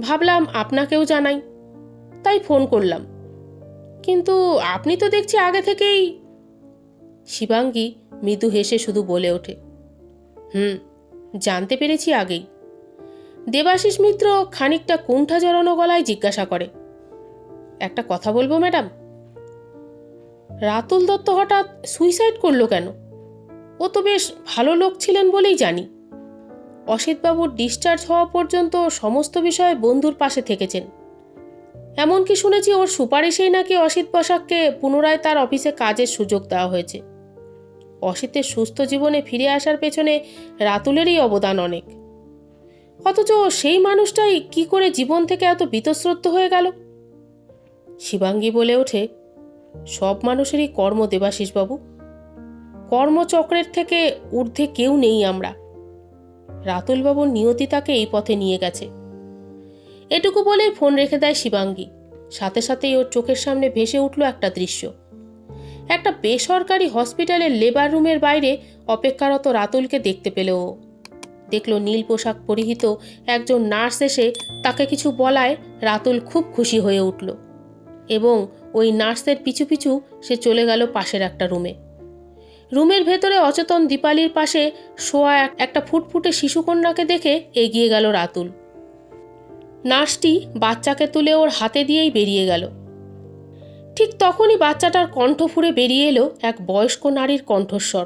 ভাবলাম আপনাকেও জানাই, তাই ফোন করলাম। কিন্তু আপনি তো দেখছি আগে থেকেই। শিবাঙ্গী মৃদু হেসে শুধু বলে ওঠে, জানতে পেরেছি আগেই। দেবাশিস মিত্র খানিকটা কুণ্ঠা জড়ানো গলায় জিজ্ঞাসা করে, একটা কথা বলবো ম্যাডাম? রাতুল দত্ত হঠাৎ সুইসাইড করলো কেন? ও তো বেশ ভালো লোক ছিলেন বলেই জানি। অসিতবাবুর ডিসচার্জ হওয়া পর্যন্ত সমস্ত বিষয়ে বন্ধুর পাশে থেকেছেন। এমনকি শুনেছি ওর সুপারিশেই নাকি অসিত বসাককে পুনরায় তার অফিসে কাজের সুযোগ দেওয়া হয়েছে। অসিতের সুস্থ জীবনে ফিরে আসার পেছনে রাতুলেরই অবদান অনেক। অথচ সেই মানুষটাই কি করে জীবন থেকে এত বীতশ্রদ্ধ হয়ে গেল? শিবাঙ্গী বলে ওঠে, সব মানুষেরই কর্ম দেবাশিসবাবু। কর্মচক্রের থেকে ঊর্ধ্বে কেউ নেই আমরা। রাতুলবাবুর নিয়তি তাকে এই পথে নিয়ে গেছে। এটুকু বলেই ফোন রেখে দেয় শিবাঙ্গী। সাথে সাথেই ওর চোখের সামনে ভেসে উঠল একটা দৃশ্য। একটা বেসরকারি হসপিটালের লেবার রুমের বাইরে অপেক্ষারত রাতুলকে দেখতে পেল ও। দেখল নীল পোশাক পরিহিত একজন নার্স এসে তাকে কিছু বলায় রাতুল খুব খুশি হয়ে উঠল এবং ওই নার্সের পিছু পিছু সে চলে গেল পাশের একটা রুমে। রুমের ভেতরে অচেতন দীপালির পাশে শোয়া একটা ফুটফুটে শিশুকন্যাকে দেখে এগিয়ে গেল রাতুল। নার্সটি বাচ্চাকে তুলে ওর হাতে দিয়েই বেরিয়ে গেল। ঠিক তখনই বাচ্চাটার কণ্ঠ ফুঁড়ে বেরিয়ে এলো এক বয়স্ক নারীর কণ্ঠস্বর।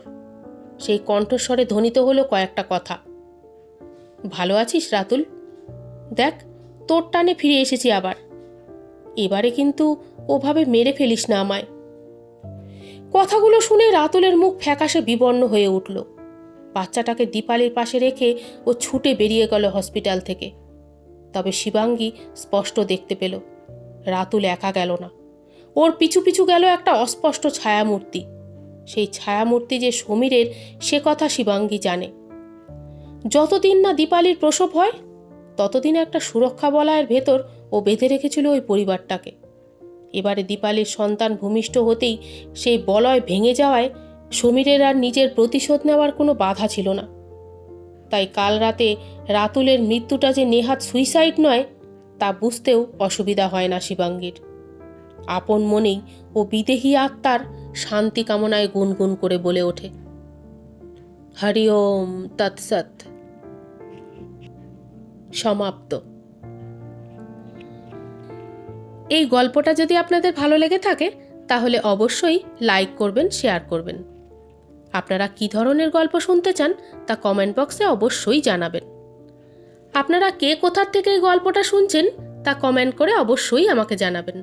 সেই কণ্ঠস্বরে ধ্বনিত হলো কয়েকটা কথা। ভালো আছিস রাতুল? দেখ, তোর টানে ফিরে এসেছি আবার। এবারে কিন্তু ওভাবে মেরে ফেলিস না আমায়। কথাগুলো শুনে রাতুলের মুখ ফ্যাকাশে বিবর্ণ হয়ে উঠল। বাচ্চাটাকে দীপালির পাশে রেখে ও ছুটে বেরিয়ে গেল হসপিটাল থেকে। তবে শিবাঙ্গী স্পষ্ট দেখতে পেল রাতুল একা গেল না। ওর পিছু পিছু গেল একটা অস্পষ্ট ছায়ামূর্তি। সেই ছায়ামূর্তি যে সমীরের, সে কথা শিবাঙ্গী জানে। যতদিন না দীপালির প্রসব হয় ততদিন একটা সুরক্ষা বলয়ের ভেতর ও বেঁধে রেখেছিল ওই পরিবারটাকে। এবারে দীপালির সন্তান ভূমিষ্ঠ হতেই সেই বলয় ভেঙে যাওয়ায় সমীরের আর নিজের প্রতিশোধ নেওয়ার কোনো বাধা ছিল না। তাই কাল রাতে রাতুলের মৃত্যুটা যে নেহাত সুইসাইড নয় তা বুঝতেও অসুবিধা হয় না শিবাঙ্গীর। আপন মনেই ও বিদেহী আত্মার শান্তি কামনায় গুনগুন করে বলে ওঠে, হরি ওম তৎসৎ। সমাপ্ত। এই গল্পটা যদি আপনাদের ভালো লেগে থাকে তাহলে অবশ্যই লাইক করবেন, শেয়ার করবেন। আপনারা কী ধরনের গল্প শুনতে চান তা কমেন্ট বক্সে অবশ্যই জানাবেন। আপনারা কে কোথার থেকে এই গল্পটা শুনছেন তা কমেন্ট করে অবশ্যই আমাকে জানাবেন।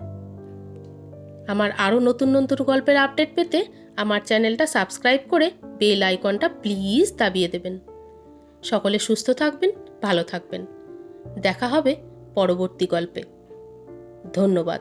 আমার আরও নতুন নতুন গল্পের আপডেট পেতে আমার চ্যানেলটা সাবস্ক্রাইব করে বেল আইকনটা প্লিজ দাবিয়ে দেবেন। সকলে সুস্থ থাকবেন, ভালো থাকবেন। দেখা হবে পরবর্তী গল্পে। ধন্যবাদ।